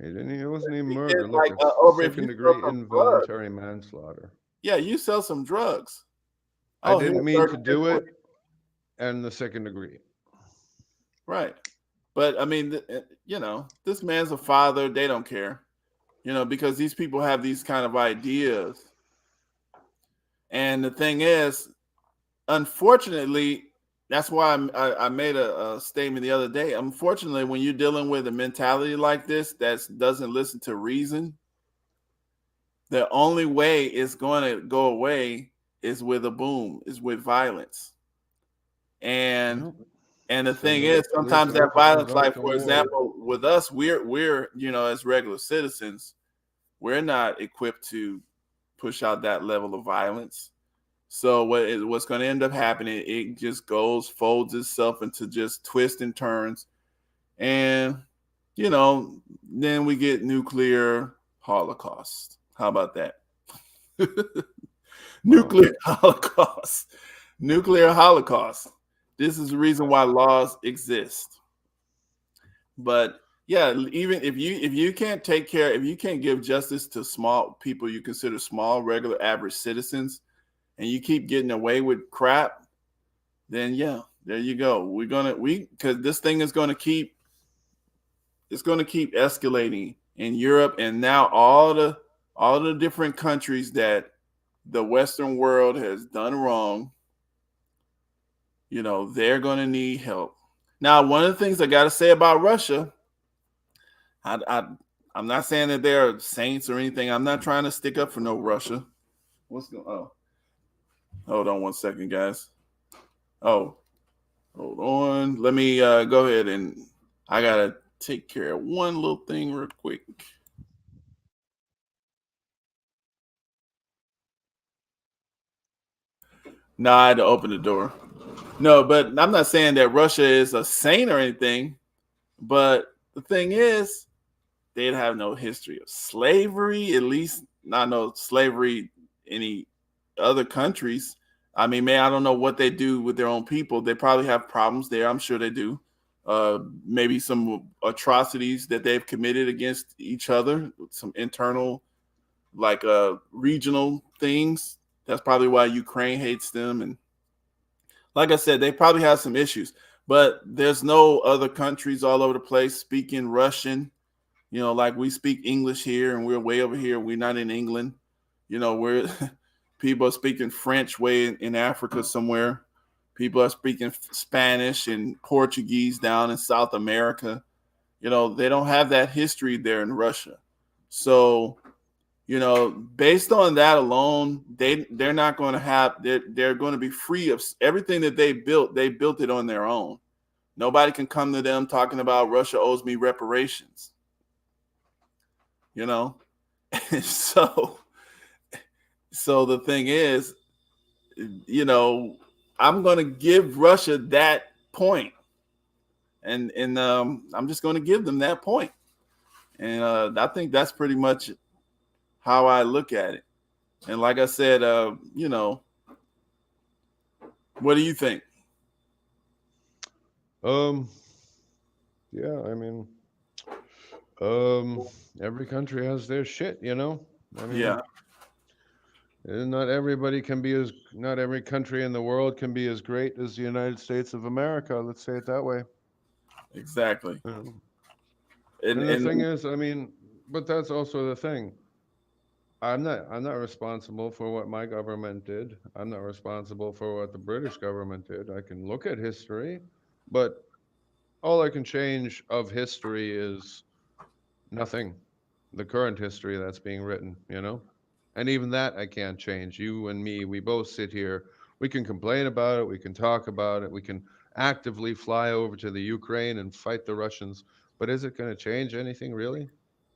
It wasn't even murder. Look, like, it's second-degree involuntary manslaughter. Yeah, you sell some drugs. I didn't mean to do it, and the second degree. Right. But, I mean, this man's a father. They don't care, because these people have these kind of ideas. And the thing is, unfortunately, that's why I made a statement the other day. Unfortunately, when you're dealing with a mentality like this that doesn't listen to reason, the only way it's going to go away is with a boom, is with violence. And the thing is, sometimes that violence, like for example, with us, we're as regular citizens, we're not equipped to push out that level of violence. So what's going to end up happening, it just folds itself into just twists and turns. And, then we get nuclear holocaust. How about that? Nuclear holocaust. Nuclear holocaust. This is the reason why laws exist. But yeah, even if you can't if you can't give justice to small people you consider small, regular, average citizens, and you keep getting away with crap, then yeah, there you go. Because this thing is going to keep escalating in Europe, and now all the different countries that the Western world has done wrong, they're going to need help. Now, one of the things I got to say about Russia, I'm not saying that they're saints or anything. I'm not trying to stick up for no Russia. What's going on? Hold on one second, guys. Oh, hold on. Let me go ahead, and I got to take care of one little thing real quick. No, I had to open the door. No, but I'm not saying that Russia is a saint or anything. But the thing is, they have no history of slavery, at least not no slavery any other countries. I mean, man, I don't know what they do with their own people. They probably have problems there. I'm sure they do. Maybe some atrocities that they've committed against each other, some internal, like regional things. That's probably why Ukraine hates them. And like I said, they probably have some issues. But there's no other countries all over the place speaking Russian. You know, like we speak English here, and we're way over here. We're not in England. You know, we're people are speaking French way in Africa somewhere. People are speaking Spanish and Portuguese down in South America. You know, they don't have that history there in Russia. So, you know, based on that alone, they're not going to have, they're going to be free of everything that they built. They built it on their own. Nobody can come to them talking about Russia owes me reparations. You know, so the thing is, you know, I'm going to give Russia that point, and I'm just going to give them that point, and I think that's pretty much how I look at it. And like I said, you know, what do you think? Yeah, I mean, every country has their shit, you know. I mean, Yeah, not everybody can be as, not every country in the world can be as great as the United States of America. Let's say it that way. exactly. And And the thing is, I mean, but that's also the thing. I'm not responsible for what my government did. I'm not responsible for what the British government did. I can look at history, but all I can change of history is nothing. The current history that's being written, you know? And even that I can't change. You and me, we both sit here. We can complain about it. We can talk about it. We can actively fly over to the Ukraine and fight the Russians. But is it going to change anything really?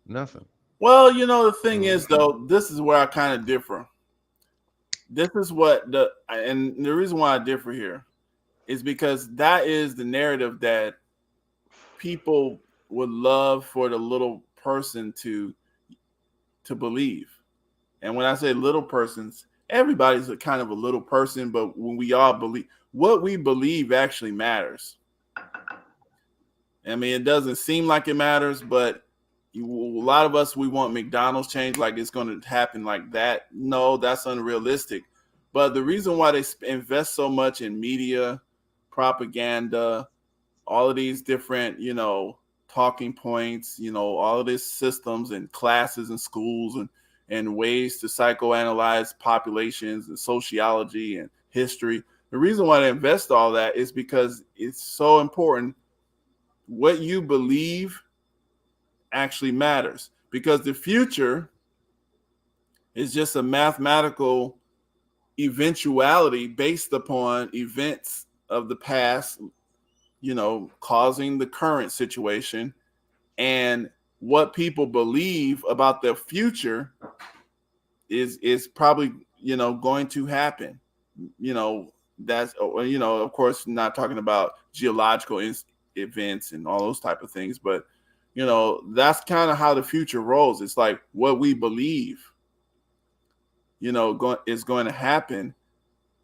Nothing. well, you know, the thing is, though, this is where I kind of differ. This is what and the reason why I differ here is because that is the narrative that people would love for the little person to believe. And when I say little persons, everybody's a kind of a little person, but when we all believe, what we believe actually matters. I mean, it doesn't seem like it matters, but a lot of us, we want McDonald's change, like it's going to happen like that. No, that's unrealistic. But the reason why they invest so much in media, propaganda, all of these different, you know, talking points, you know, all of these systems and classes and schools and ways to psychoanalyze populations and sociology and history. The reason why they invest all that is because it's so important. What you believe actually matters, because the future is just a mathematical eventuality based upon events of the past, you know, causing the current situation, and what people believe about their future is probably, you know, going to happen. You know, that's, you know, of course, not talking about geological events and all those type of things, but you know, that's kind of how the future rolls. It's like what we believe, you know, is going to happen.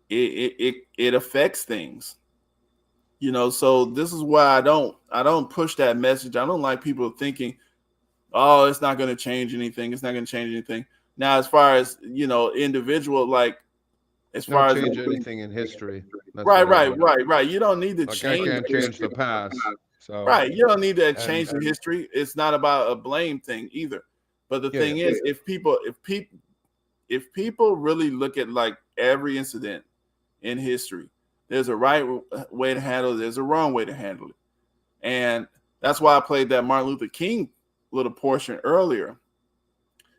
It affects things, you know. So this is why I don't push that message. I don't like people thinking, oh, it's not going to change anything. It's not going to change anything. Now, as far as, you know, individual, like as far Not as change anything in history. That's right, what I right, mean. right, right. You don't need to Like I change can't change the past. So right. You don't need to and change the history. It's not about a blame thing either. But the Yeah, thing is, if people really look at like every incident in history, there's a right way to handle it, there's a wrong way to handle it. And that's why I played that Martin Luther King little portion earlier.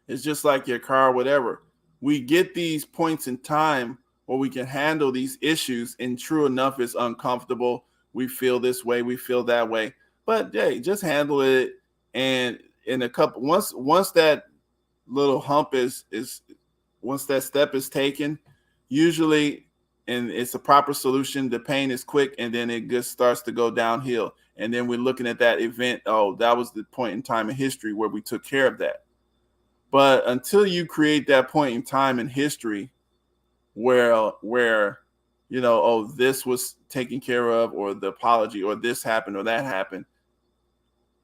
It's just like your car, whatever. We get these points in time where we can handle these issues, and true enough, it's uncomfortable. We feel this way, we feel that way, but hey, just handle it. And in a couple, once that little hump is once that step is taken, usually, and it's a proper solution, the pain is quick, and then it just starts to go downhill. And then we're looking at that event. Oh, that was the point in time in history where we took care of that. But until you create that point in time in history where oh, this was taken care of, or the apology, or this happened, or that happened.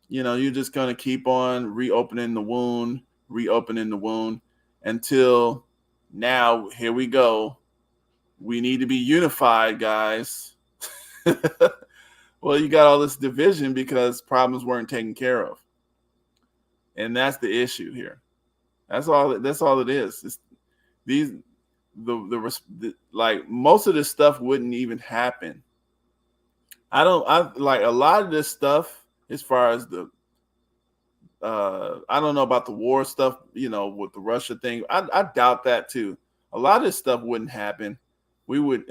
You're just going to keep on reopening the wound until now. Here we go. We need to be unified, guys. Well, you got all this division because problems weren't taken care of. And that's the issue here. That's all it is. It's like most of this stuff wouldn't even happen. I like a lot of this stuff as far as I don't know about the war stuff, with the Russia thing. I doubt that too. A lot of this stuff wouldn't happen. We would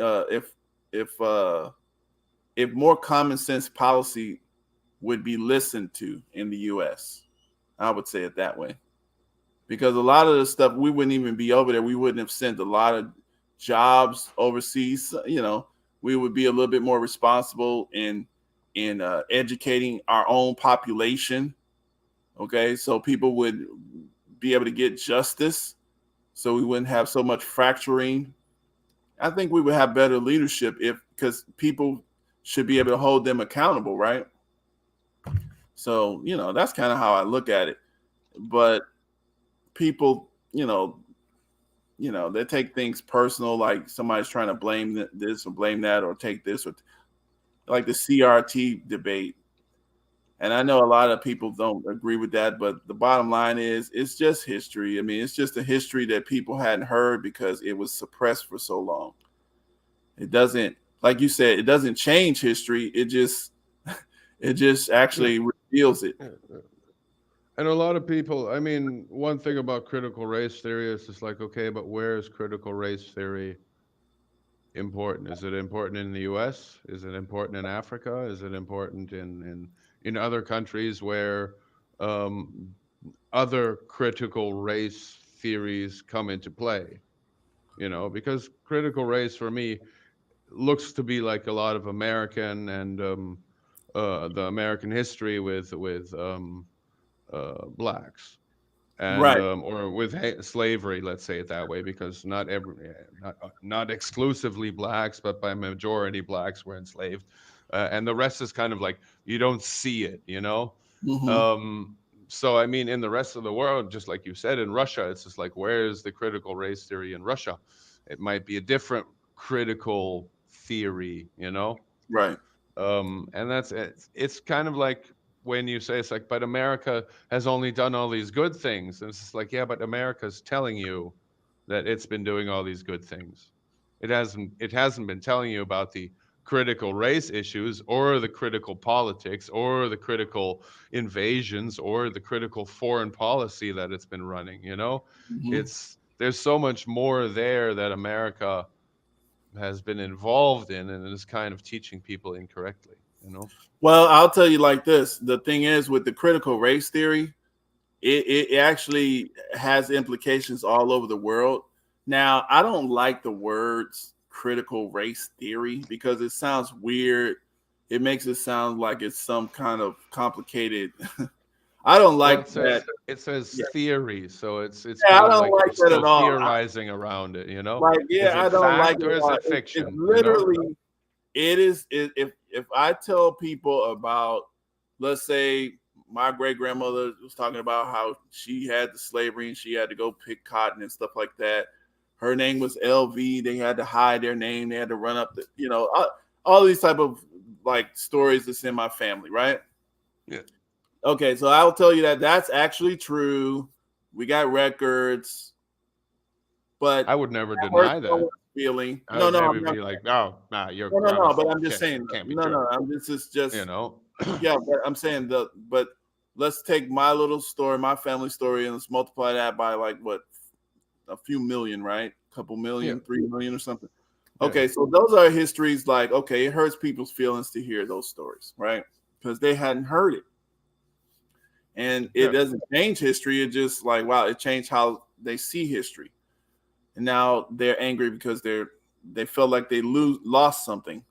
if more common sense policy would be listened to in the U.S. I would say it that way, because a lot of the stuff we wouldn't even be over there. We wouldn't have sent a lot of jobs overseas. We would be a little bit more responsible in educating our own population. Okay, so people would be able to get justice, so we wouldn't have so much fracturing. I think we would have better leadership because people should be able to hold them accountable, right? So, that's kind of how I look at it. But people, they take things personal, like somebody's trying to blame this or blame that, or take this, or like the CRT debate. And I know a lot of people don't agree with that, but the bottom line is it's just history. I mean, it's just a history that people hadn't heard because it was suppressed for so long. It doesn't, like you said, it doesn't change history. It just actually reveals it. And a lot of people, I mean, one thing about critical race theory is just like, okay, but where is critical race theory important? Is it important in the US? Is it important in Africa? Is it important in other countries where other critical race theories come into play? Because critical race for me looks to be like a lot of American and the American history with blacks, and Right. Or with slavery, let's say it that way, because not exclusively blacks, but by majority blacks were enslaved, and the rest is kind of like you don't see it, Mm-hmm. So I mean, in the rest of the world, just like you said, in Russia, it's just like, where is the critical race theory in Russia? It might be a different critical theory, Right. and that's it. It's kind of like when you say, it's like, but America has only done all these good things. And it's just like, yeah, but America's telling you that it's been doing all these good things. It hasn't been telling you about the critical race issues, or the critical politics, or the critical invasions, or the critical foreign policy that it's been running, Mm-hmm. There's so much more there that America has been involved in, and is kind of teaching people incorrectly, Well, I'll tell you like this. The thing is, with the critical race theory, it actually has implications all over the world. Now, I don't like the words critical race theory because it sounds weird. It makes it sound like it's some kind of complicated. I don't like that. It says Yeah. theory, so it's Yeah, kind I of don't like like you're that at still all. theorizing around it, Like, Is yeah, I it don't like fact it or at is all. it fiction? It's literally, it is. If I tell people about, let's say, my great grandmother was talking about how she had the slavery and she had to go pick cotton and stuff like that. Her name was LV. They had to hide their name. They had to run up all these type of like stories that's in my family, right? Yeah. Okay, so I'll tell you that that's actually true. We got records, but I would never deny that. feeling. I No, would no, never I'm not. be like, no, nah, you're No. But full I'm of just shit. saying. It can't be No, true. no. This is just. Yeah, but I'm saying but let's take my little story, my family story, and let's multiply that by like what, a few million, right? A couple million, 3 million or something. Okay, so those are histories. Like, okay, it hurts people's feelings to hear those stories, right? Because they hadn't heard it, and it doesn't change history. It just like, wow, it changed how they see history, and now they're angry because they felt like they lost something.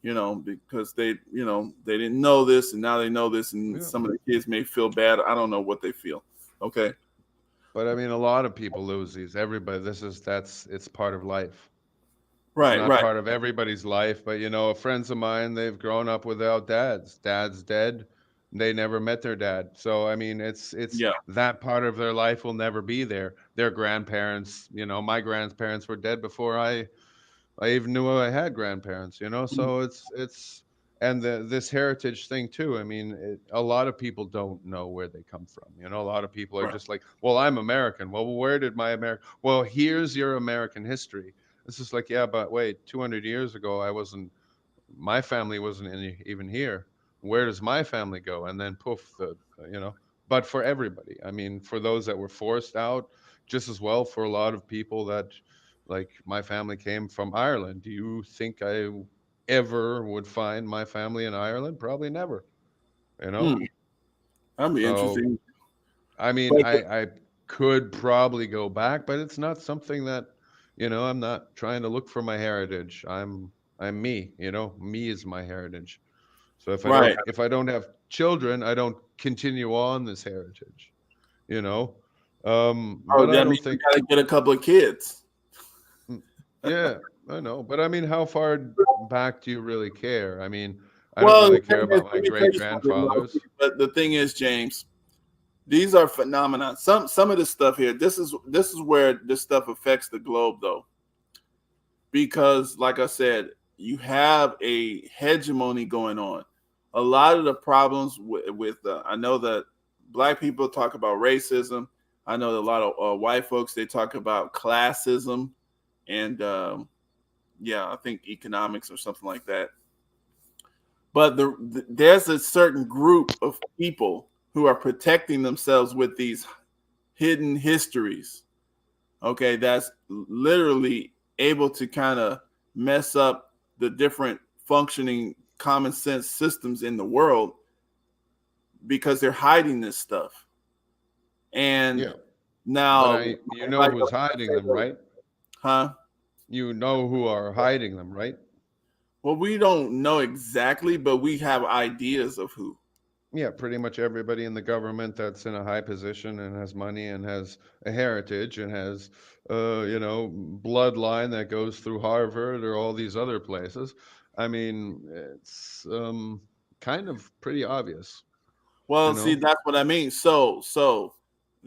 Because they didn't know this, and now they know this, and some of the kids may feel bad. I don't know what they feel. Okay. But I mean, a lot of people lose these. Everybody, it's part of life. Right, not right. part of everybody's life. But friends of mine, they've grown up without dads. Dad's dead. They never met their dad. So I mean, it's Yeah. that part of their life will never be there. Their grandparents, my grandparents were dead before I even knew I had grandparents. So it's and this heritage thing too. I mean, a lot of people don't know where they come from. A lot of people are Right. just like, well, I'm American. Well, where did my American? Well, here's your American history. It's just like, yeah, but wait, 200 years ago, my family wasn't even here. Where does my family go? And then poof, but for everybody, I mean, for those that were forced out, just as well for a lot of people that, like my family came from Ireland. Do you think I ever would find my family in Ireland? Probably never, you know? Hmm. That'd be So, interesting. I mean, But I could probably go back, but it's not something that, I'm not trying to look for my heritage. I'm me, me is my heritage. So right. if I don't have children, I don't continue on this heritage, you know. Oh, But I that means don't you think, gotta get a couple of kids. mm, yeah, I know. But I mean, how far back do you really care? I mean, I don't Well, really the care thing is, about my let me tell great you something, grandfathers. but the thing is, James, these are phenomena. Some of this stuff here, this is where this stuff affects the globe, though, because, like I said, you have a hegemony going on. A lot of the problems with I know that black people talk about racism. I know that a lot of white folks, they talk about classism, and yeah, I think economics or something like that. But there's a certain group of people who are protecting themselves with these hidden histories. Okay, that's literally able to kind of mess up the different functioning common sense systems in the world because they're hiding this stuff. And Yeah, but now, you know like, who's hiding them, right? huh? You know who are hiding them, right? Well, we don't know exactly, but we have ideas of who. Yeah, pretty much everybody in the government that's in a high position and has money and has a heritage and has, bloodline that goes through Harvard or all these other places. I mean, it's kind of pretty obvious, you Well, see, know? that's what I mean. So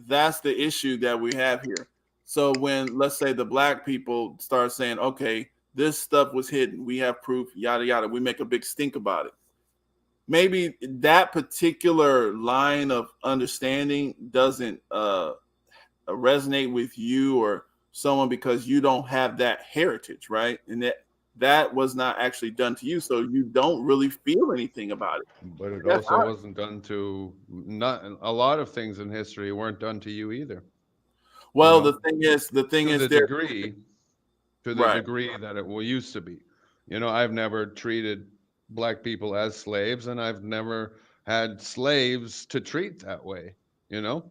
that's the issue that we have here. So when, let's say, the black people start saying, okay, this stuff was hidden, we have proof, yada yada, we make a big stink about it. Maybe that particular line of understanding doesn't resonate with you or someone because you don't have that heritage, right? And that was not actually done to you, so you don't really feel anything about it. But it That's also wasn't done to not a lot of things in history weren't done to you either, you well, the know? thing To is the there, degree to the right? degree that it will used to be. I've never treated black people as slaves, and I've never had slaves to treat that way, you know?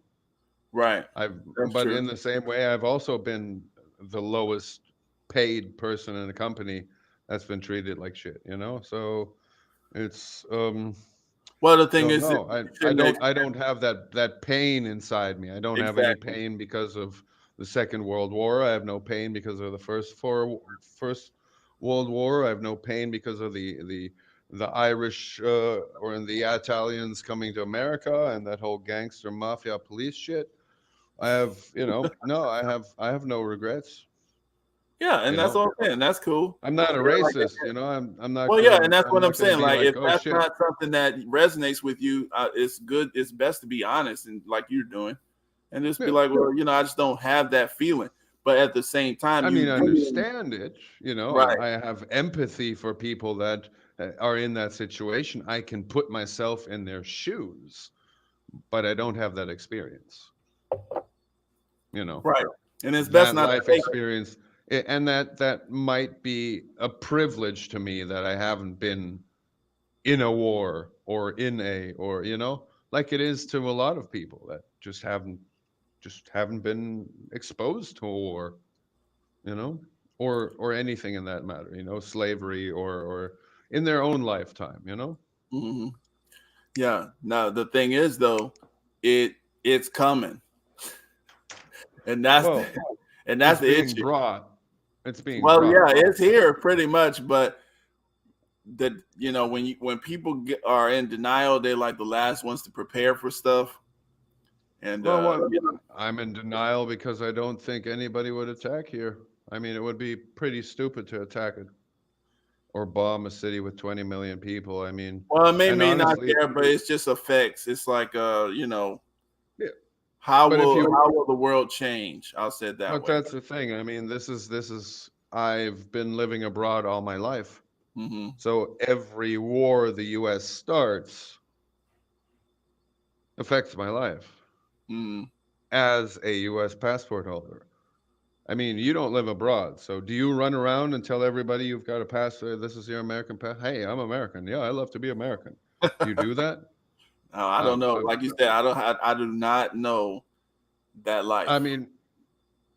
Right. I've, That's but true. in the same way, I've also been the lowest paid person in a company that's been treated like shit, So it's, Well, the thing don't is, that know. you shouldn't I expect, don't have that pain inside me. I don't have any exactly. pain because of the Second World War. I have no pain because of the first World War. I have no pain because of the Irish or the Italians coming to America and that whole gangster mafia police shit. I have, no, I have no regrets. Yeah, and You that's know, all I'm saying. That's cool. I'm not a Yeah, like, racist. I'm not well, yeah, and gonna that's I'm what I'm not gonna saying. be Like, like, if oh that's shit. not something that resonates with you, it's good. It's best to be honest and like you're doing, and just be Yeah. like, well, I just don't have that feeling. But at the same time, I mean, I you understand it. right, I have empathy for people that are in that situation. I can put myself in their shoes, but I don't have that experience. You know, right, and it's best that not to life take. experience, and that might be a privilege to me that I haven't been in a war or like it is to a lot of people that just haven't been exposed to a war. you know, or anything in that matter, slavery or in their own lifetime. Mhm. Yeah. Now the thing is, though, it's coming, and that's Well, and that's it's the being issue. brought, It's being Well, yeah, dropped. it's here pretty much, but when people are in denial, they're like the last ones to prepare for stuff. And Well, you know, I'm in denial because I don't think anybody would attack here. I mean, it would be pretty stupid to attack it or bomb a city with 20 million people. I mean, well, it may and me not honestly, care, but it's just effects. It's like yeah. how But if you, will the world change? I'll say it that but way. that's the thing. I mean, I've been living abroad all my life. Hmm. So every war the US starts affects my life Hmm. as a US passport holder. I mean, you don't live abroad. So do you run around and tell everybody you've got a pass? This is your American pass. Hey, I'm American. Yeah, I love to be American. Do you do that? Oh, I don't know. Um, Like you said, I do not know that life. I mean,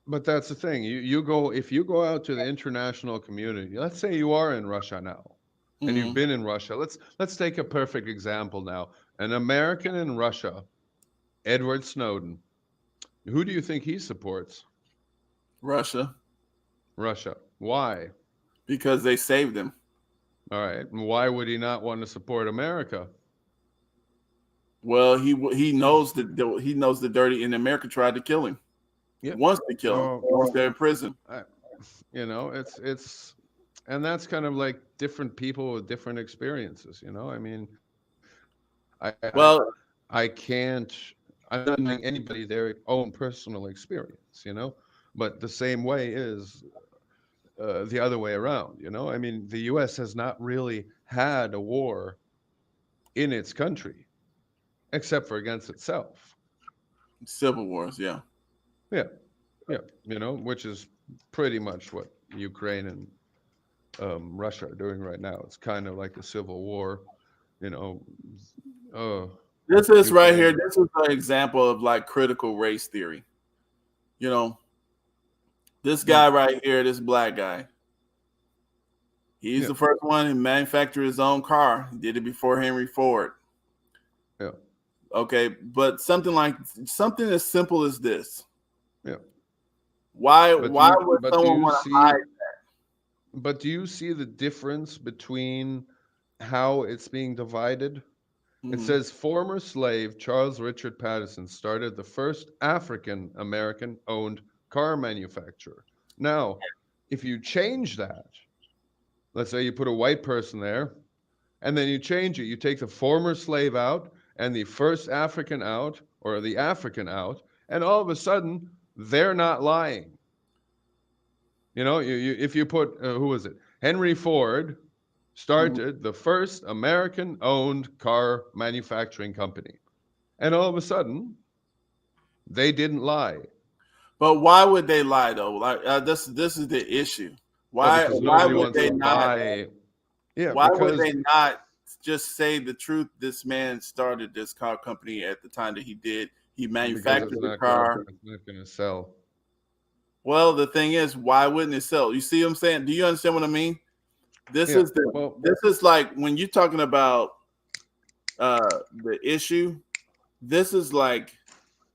but that's the thing. If you go out to the international community, let's say you are in Russia now, and you've Mhm. been in Russia. Let's take a perfect example now. An American in Russia, Edward Snowden. Who do you think he supports? Russia, Russia. Why? because they saved him. All right. And why would he not want to support America? Well, he knows the dirty, and America tried to kill him. Yeah. Wants to kill him once they're in prison. It's and that's kind of like different people with different experiences, I mean, I Well, I can't, I'm not denying anybody their own personal experience, but the same way is the other way around, I mean, the US has not really had a war in its country except for against itself. civil wars, yeah. Yeah. Yeah. Which is pretty much what Ukraine and Russia are doing right now. It's kind of like a civil war, you know. This is right here. Ukraine. This is an example of like critical race theory. You know, this guy right here, this black guy, he's Yeah. the first one who manufactured his own car. He did it before Henry Ford. Yeah. Okay, but something as simple as this. Yeah. Why But would do someone you want to see? hide? But do you see the difference between how it's being divided? It Mhm. says former slave Charles Richard Patterson started the first African American owned car manufacturer. Now, if you change that, let's say you put a white person there, and then you change it, you take the former slave out and the first African out, or the African out, and all of a sudden they're not lying. If you put who was it? Henry Ford started the first American-owned car manufacturing company, and all of a sudden they didn't lie. But why would they lie though? Like this is the issue. Well, Why because why nobody would wants they to not? buy. Yeah, Why would because they not just say the truth? This man started this car company at the time that he did. He because manufactured it's the not car. going to sell. Well, the thing is, why wouldn't it sell? You see what I'm saying? Do you understand what I mean? This Yeah, is well, this is like when you're talking about the issue. This is like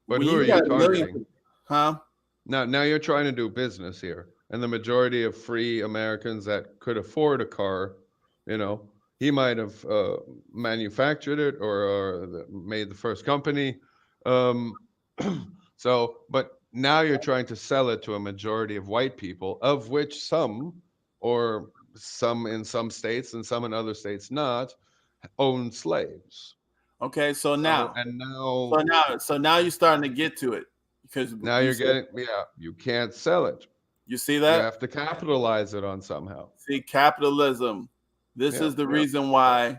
but when who are you got targeting? huh? Now you're trying to do business here, and the majority of free Americans that could afford a car, he might have manufactured it or made the first company. But now you're trying to sell it to a majority of white people, of which some in some states and some in other states not, own slaves. Okay, so now you're starting to get to it because Now you're getting, you can't sell it. you see You that? have to capitalize it on somehow. See, capitalism. This Yeah, is the reason why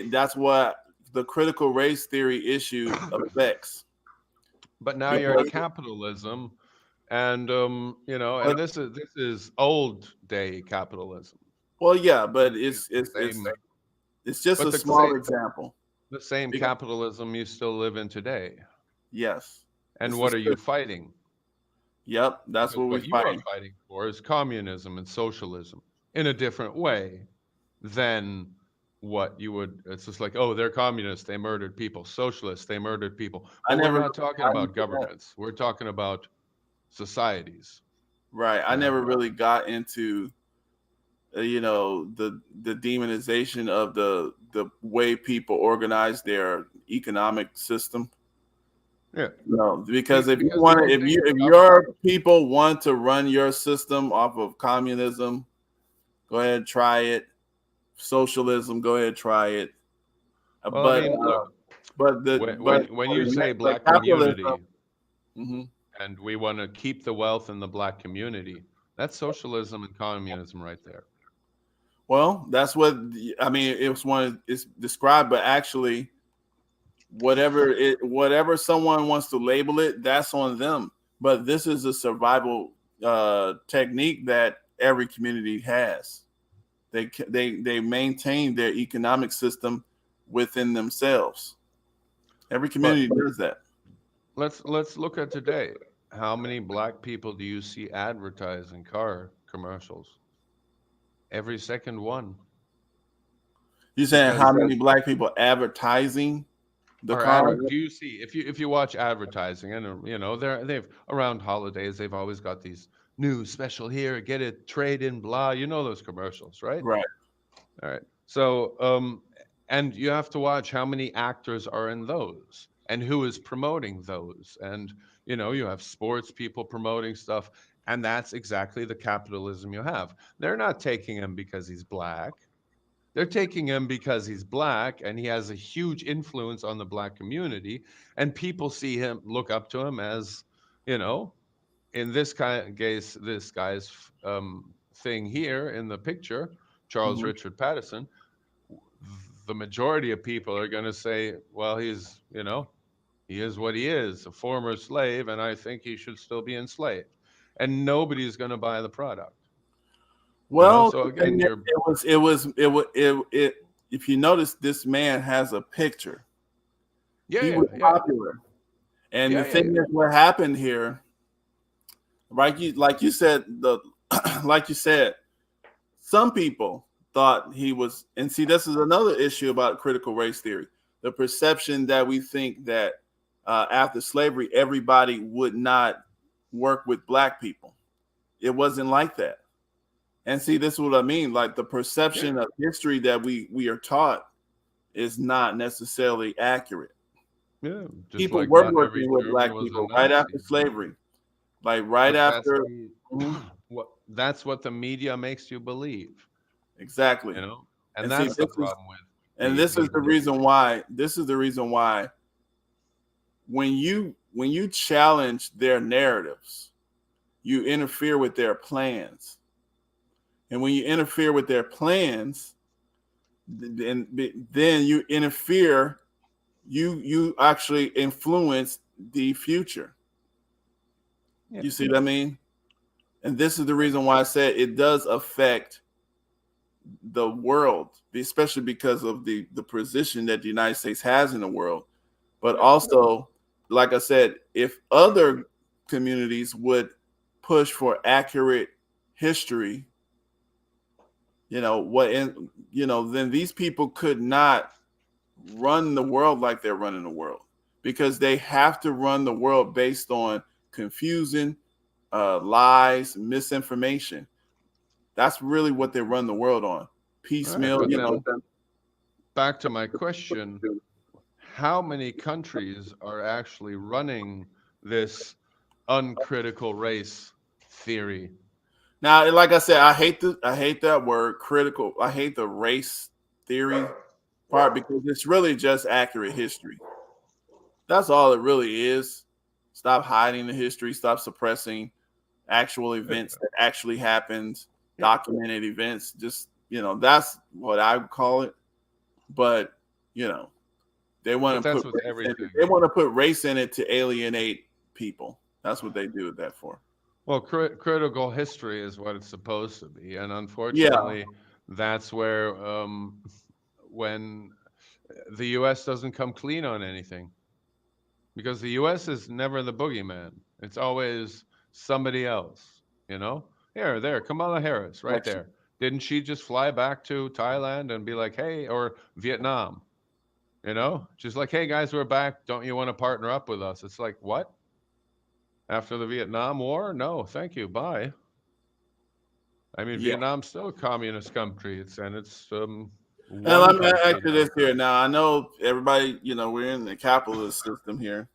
that's what the critical race theory issue affects. But now you're in capitalism, and and this is old day capitalism. Well, yeah, but it's just But a small example. The same capitalism you still live in today. Yes. And what are you fighting? Yep, that's what we're you are fighting. fighting for is communism and socialism in a different way than what you would. It's just like, oh, they're communists, they murdered people. Socialists, they murdered people. But we're not talking about governments. We're talking about societies. Right. I You know? never really got into the demonization of the way people organize their economic system. Yeah. No, because if you Because want people to, think if the your government. people want to run your system off of communism, go ahead and try it. Socialism, go ahead and try it. Uh, Well, I But mean, uh, look, but the when you say but black capitalism. community Mhm. and we want to keep the wealth in the black community, that's socialism and communism right there. Well, that's what I mean. It was one it's described, but actually, whatever someone wants to label it, that's on them. But this is a survival technique that every community has. They maintain their economic system within themselves. Every But community does that. let's look at today. How many black people do you see advertising car commercials? Every second one. You saying how Because many black people advertising the car? do you see if you watch advertising and they've around holidays they've always got these new special here, get it, trade in, blah. You know those commercials, right? Right. All right. So, and you have to watch how many actors are in those and who is promoting those. And, you have sports people promoting stuff. And that's exactly the capitalism you have. They're not taking him because he's black. They're taking him because he's black and he has a huge influence on the black community. And people see him, look up to him as, you know, in this kind of case, this guy's thing here in the picture, Charles Mhm. Richard Patterson, the majority of people are going to say, well, he is what he is, a former slave, and I think he should still be enslaved. And nobody's going to buy the product. Well, So again, you're, it. If you notice, this man has a picture. yeah, He yeah, was yeah, popular, and the yeah, yeah, thing yeah. is, what happened here, right? Like you said, like you said, some people thought he was, and see, this is another issue about critical race theory: the perception that we think that after slavery, everybody would not work with black people. It wasn't like that. And see, this is what I mean. Like the Yeah. perception of history that we are taught is not necessarily accurate. Yeah, just People like were not every working with German black was a people right Nazi. after slavery, like right But that's after. the Mhm. that's what the media makes you believe, Exactly. and And see, that's the problem with this is the the reason why. This is the reason why when you challenge their narratives, you interfere with their plans, and when you interfere with their plans, then you interfere. You actually influence the future. yeah. You see what I mean? And this is the reason why I said it does affect the world, especially because of the position that the United States has in the world. But also, like I said, if other communities would push for accurate history, then these people could not run the world like they're running the world because they have to run the world based on confusion, lies, misinformation. That's really what they run the world on. All right, Piecemeal, but then back to my question: how many countries are actually running this uncritical race theory? Now, like I said, I hate that word critical. I hate the race theory part because it's really just accurate history. That's all it really is. Stop hiding the history. Stop suppressing actual events that actually happened, documented events. Just that's what I would call it. But you know, they But want to that's put with race in it. everything. They want to put race in it to alienate people. That's what they do that for. Well, critical history is what it's supposed to be, and Yeah, unfortunately, that's where when the U.S. doesn't come clean on anything, because the U.S. is never the boogeyman. It's always somebody else. Here, there, Kamala Harris, right actually. there. Didn't she just fly back to Thailand and be like, hey, or Vietnam? Just like, hey guys, we're back. Don't you want to partner up with us? It's like, what? After the Vietnam War, no, thank you, bye. I mean, Yeah. Vietnam's still a communist country. It's And one let me country ask you this now. here. Now, I know everybody, we're in the capitalist system here,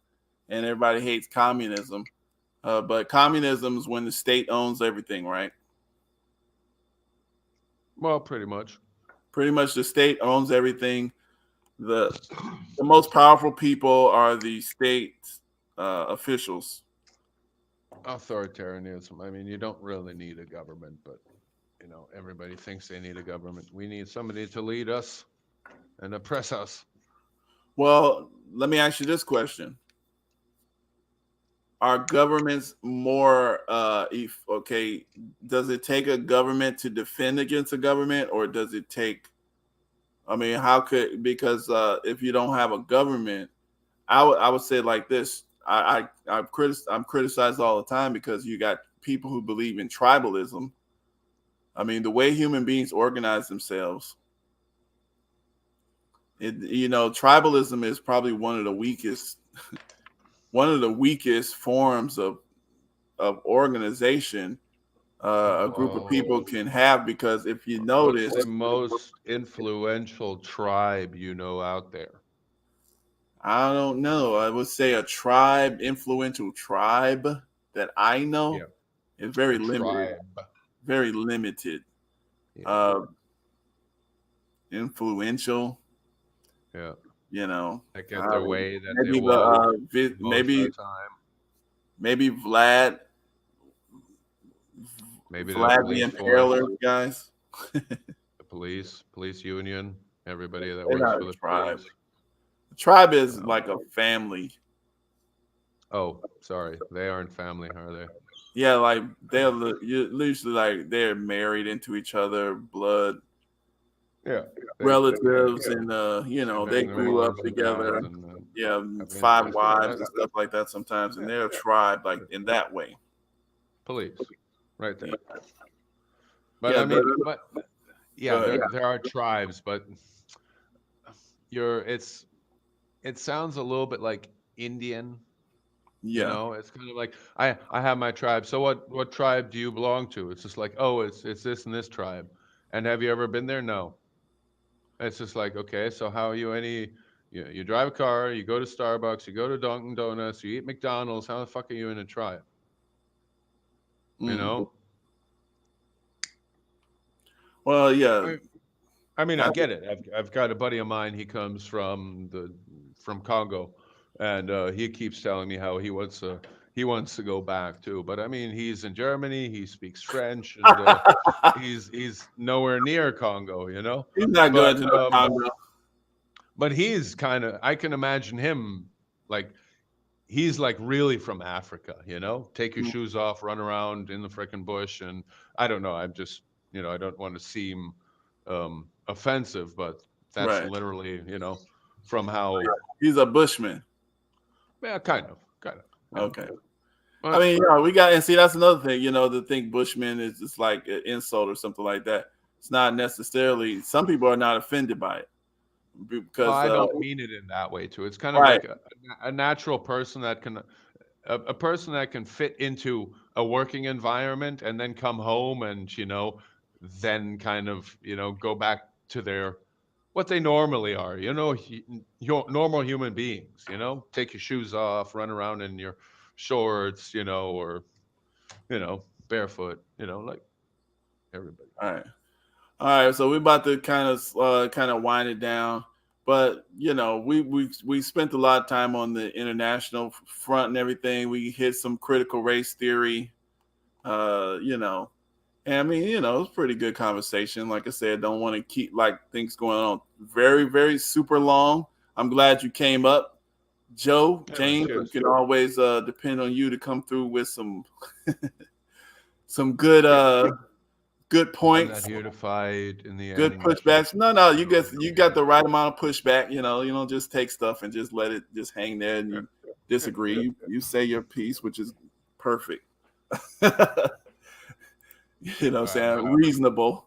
and everybody hates communism. But communism is when the state owns everything, right? Well, pretty much. Pretty much the state owns everything. The most powerful people are the state officials. Authoritarianism. I mean, you don't really need a government, but everybody thinks they need a government. We need somebody to lead us and oppress us. Well, let me ask you this question. Are governments more okay, does it take a government to defend against a government, or does it take, I mean, because if you don't have a government, I would say it like this. I'm criticized all the time because you got people who believe in tribalism. I mean, the way human beings organize themselves, tribalism is probably one of the weakest forms of organization a group of people can have, because if you notice, What's the most influential tribe out there? I don't know. I would say influential tribe that I know is very limited. Tribe. Very limited. Yeah. Influential. Yeah. Like get their way that maybe they want. Maybe Vlad. Maybe Vlad the Impaler guys. The police union, everybody that works for the tribe. police. The tribe is like a family. Oh, sorry, they aren't family, are they? Yeah, like they're usually like they're married into each other, blood. Yeah, relatives, and they grew up together. And, 5 wives and stuff like that sometimes, and they're a tribe like in that way. Police, right there. But I mean, there are tribes, but it sounds a little bit like Indian. Yeah. It's kind of like I have my tribe. So what tribe do you belong to? It's just like, oh, it's this and this tribe. And have you ever been there? No. It's just like, okay, so how are you you drive a car, you go to Starbucks, you go to Dunkin' Donuts, you eat McDonald's, how the fuck are you in a tribe? Well, yeah. I mean, I get it. I've got a buddy of mine, he comes from Congo, and he keeps telling me how he wants to go back too. But I mean, he's in Germany, he speaks French, and he's nowhere near Congo, He's not going to Congo. But he's I can imagine him like he's like really from Africa, take your shoes off, run around in the frickin' bush, and I don't know. I'm just I don't want to seem offensive, but that's literally from how he's a bushman. Yeah, kind of. Okay. I mean, we got, and see, that's another thing, to think bushman is just like an insult or something like that. It's not necessarily, some people are not offended by it. Because I don't mean it in that way too. It's kind of like a natural person that can, a person that can fit into a working environment and then come home and, then kind of, go back to what they normally are, normal human beings, take your shoes off, run around in your shorts, or, barefoot, like everybody. All right. So we're about to kind of wind it down, but we spent a lot of time on the international front and everything. We hit some critical race theory, and I mean, it's a pretty good conversation. Like I said, don't want to keep things going on very, very super long. I'm glad you came up, Joe. James, we can always depend on you to come through with some good good points. I'm not here to fight in the good end. Pushbacks. No, you got the right amount of pushback. You don't just take stuff and just let it just hang there and you disagree. You say your piece, which is perfect. Saying reasonable.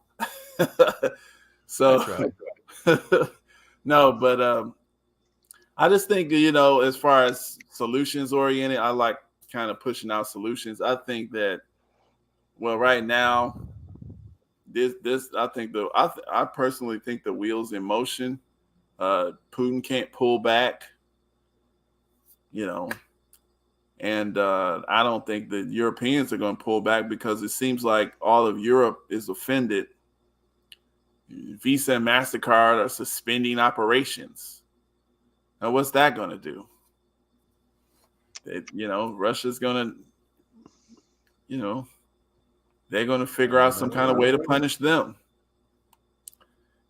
So no, but I just think as far as solutions oriented, I like kind of pushing out solutions. I think that, well, right now, I personally think the wheel's in motion. Putin can't pull back, and I don't think the Europeans are going to pull back because it seems like all of Europe is offended. Visa and MasterCard are suspending operations. Now, what's that going to do? Russia's going to, they're going to figure out some kind of way to punish them.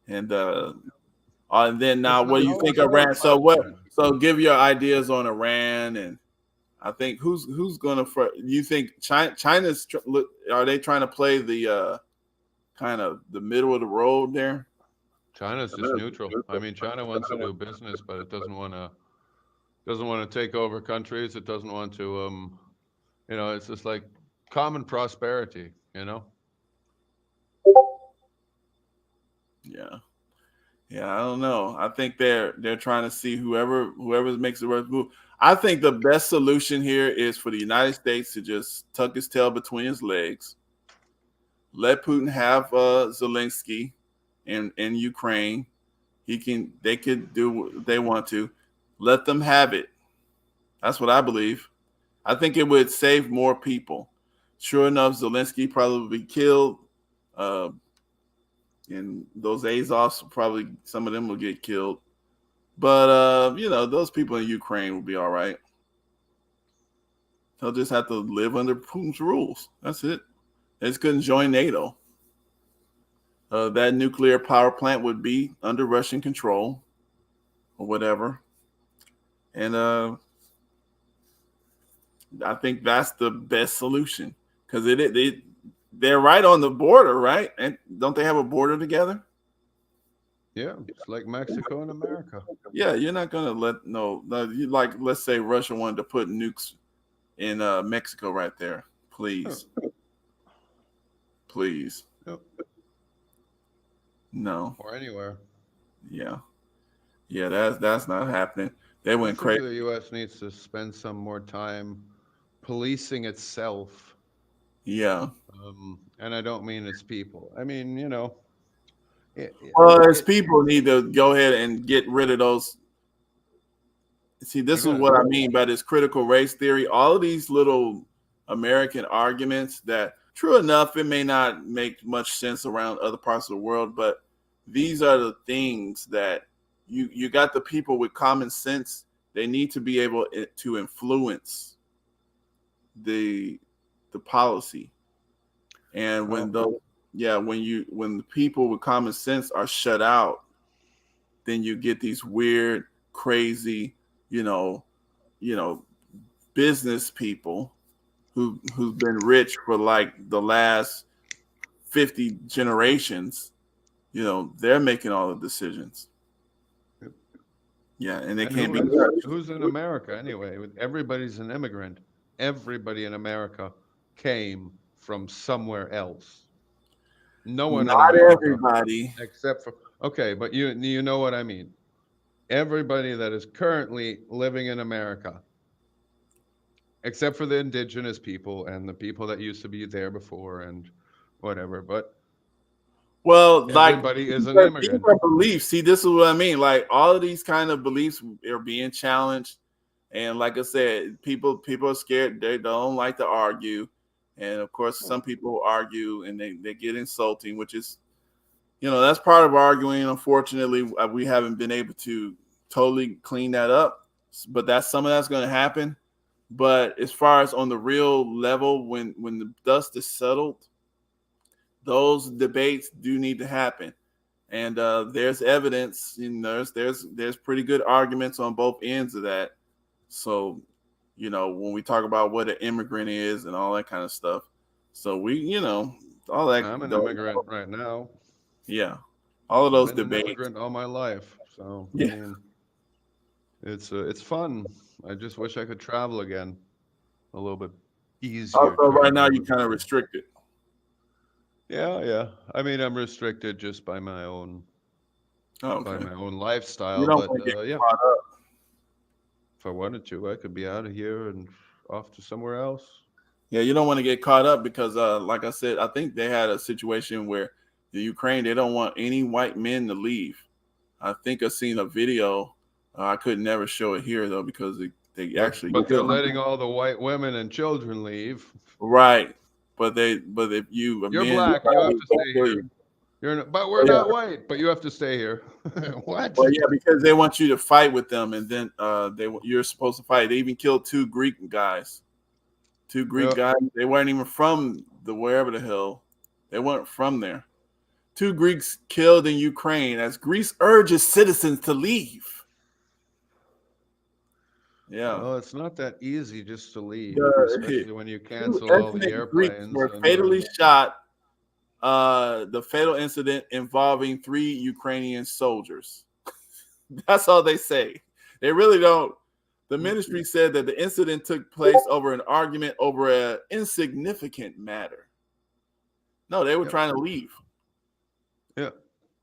And then now, what do you think of Iran? So give your ideas on Iran, and I think who's going to? You think China's? Are they trying to play the kind of the middle of the road there? China's just neutral. I mean, China wants to do business, but it doesn't want to take over countries. It doesn't want to, it's just like common prosperity, Yeah, I don't know. I think they're trying to see whoever makes the right move. I think the best solution here is for the United States to just tuck his tail between his legs, let Putin have Zelensky in Ukraine. They could do what they want to. Let them have it. That's what I believe. I think it would save more people. Sure enough, Zelensky probably would be killed. And those Azovs, probably some of them will get killed. But, those people in Ukraine will be all right. They'll just have to live under Putin's rules. That's it. They just couldn't join NATO. That nuclear power plant would be under Russian control or whatever. And I think that's the best solution because they're right on the border, right? And don't they have a border together? Yeah, it's like Mexico and America. Yeah, you're not gonna let's say Russia wanted to put nukes in Mexico right there. Please. Yep. No. Or anywhere. Yeah, that's not happening. They went crazy. The U.S. needs to spend some more time policing itself. Yeah. And I don't mean its people. I mean, its people need to go ahead and get rid of those. See, this is what I mean by this critical race theory. All of these little American arguments that, true enough, it may not make much sense around other parts of the world, but these are the things that you got the people with common sense. They need to be able to influence the policy. And when the people with common sense are shut out, then you get these weird, crazy, business people who've been rich for like the last 50 generations. They're making all the decisions. Yeah, and they can't be. Who's in America anyway? Everybody's an immigrant. Everybody in America came from somewhere else. No one. Not everybody, except for but you know what I mean. Everybody that is currently living in America, except for the indigenous people and the people that used to be there before and whatever. But everybody is an immigrant. These are beliefs. See, this is what I mean. Like all of these kind of beliefs are being challenged, and like I said, people are scared. They don't like to argue. And of course, some people argue and they get insulting, which is, that's part of arguing. Unfortunately, we haven't been able to totally clean that up, but some of that's going to happen. But as far as on the real level, when the dust is settled, those debates do need to happen. And there's evidence, there's pretty good arguments on both ends of that. So, when we talk about what an immigrant is and all that kind of stuff. So all that. I'm an immigrant right now. Yeah. All of those I've been debates. An immigrant all my life. So, yeah. I mean, it's fun. I just wish I could travel again a little bit easier. Also, right now you're kind of restricted. Yeah. I mean, I'm restricted just by my own by my own lifestyle. You don't but get yeah. caught up. If I wanted to, I could be out of here and off to somewhere else. Yeah, you don't want to get caught up because, like I said, I think they had a situation where the Ukraine, they don't want any white men to leave. I think I've seen a video. I could never show it here though because they actually. But they're letting all the white women and children leave. Right, but if you're black, you have to stay here. But we're not white. But you have to stay here. What? Well, yeah, because they want you to fight with them, and then you're supposed to fight. They even killed 2 Greek guys. 2 Greek guys. They weren't even from wherever the hell. They weren't from there. 2 Greeks killed in Ukraine as Greece urges citizens to leave. Yeah. Well, it's not that easy just to leave, Yeah, especially when you cancel all the airplanes. Were fatally shot. The fatal incident involving 3 Ukrainian soldiers. That's all they say. They really don't. The ministry said that the incident took place over an argument over an insignificant matter. No, they were trying to leave. Yeah.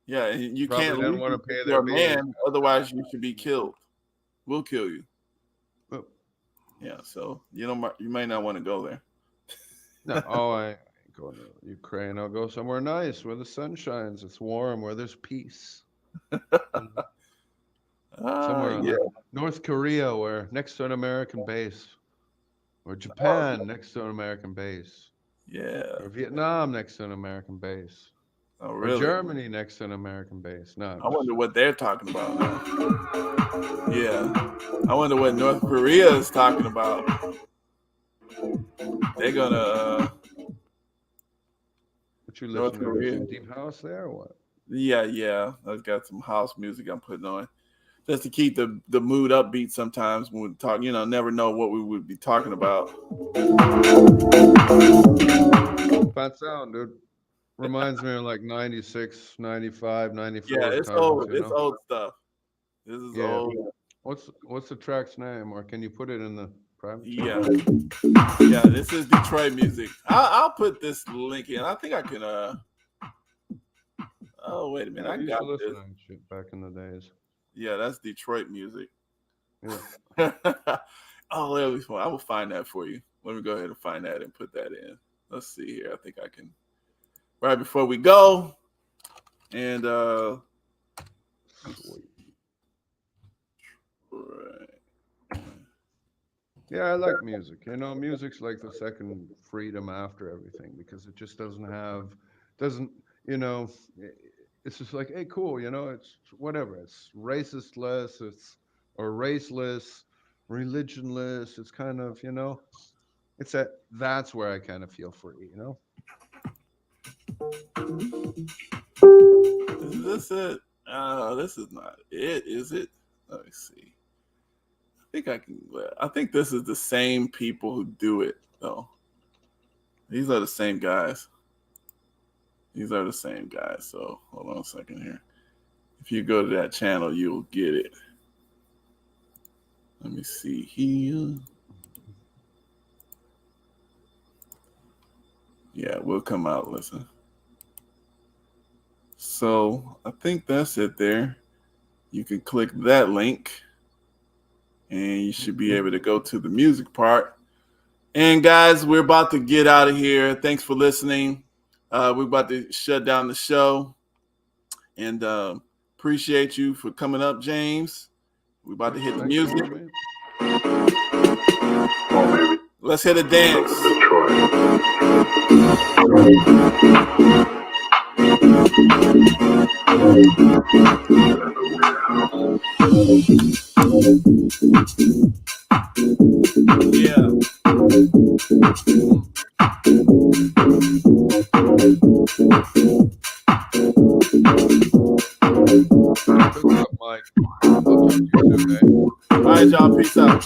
Yeah, and you Probably can't didn't leave want to pay your their bills. man, otherwise you should be killed. We'll kill you. Oh. Yeah, so you may not want to go there. No, I ain't going to Ukraine. I'll go somewhere nice where the sun shines. It's warm, where there's peace. Somewhere like North Korea, or next to an American base, or Japan next to an American base. Yeah. Or Vietnam next to an American base. Oh, really? Or Germany next to an American base. No. I wonder what they're talking about. Yeah. I wonder what North Korea is talking about. They're gonna. What you listening to? Deep house there or what? Yeah. I've got some house music I'm putting on. Just to keep the mood upbeat sometimes when we talk, never know what we would be talking about. Fat sound, dude. Reminds me of like 96, 95, 94. Yeah, it's times, old. It's old stuff. This is old. What's the track's name, or can you put it in the private? Yeah, this is Detroit music. I'll put this link in. I think I can. Oh, wait a minute. I got this. Shit back in the days. Yeah, that's Detroit music. Yeah. Oh, that'll be fun. I will find that for you. Let me go ahead and find that and put that in. Let's see here. I think I can. Right before we go, and right. Yeah, I like music. Music's like the second freedom after everything, because it just it's just like, hey, cool, it's whatever. It's racist-less, or raceless, religionless. It's kind of, that's where I kind of feel free, Is this it? This is not it, is it? Let me see. I think this is the same people who do it, though. These are the same guys. So hold on a second here. If you go to that channel, you'll get it. Let me see here. Yeah, we'll come out. Listen. So I think that's it there. You can click that link and you should be able to go to the music part. And guys, we're about to get out of here. Thanks for listening. We're about to shut down the show, and appreciate you for coming up, James. We're about to hit the music. Let's hit a dance. Yeah. What's up, Mike? I'll talk to you soon, All right, y'all. Peace out.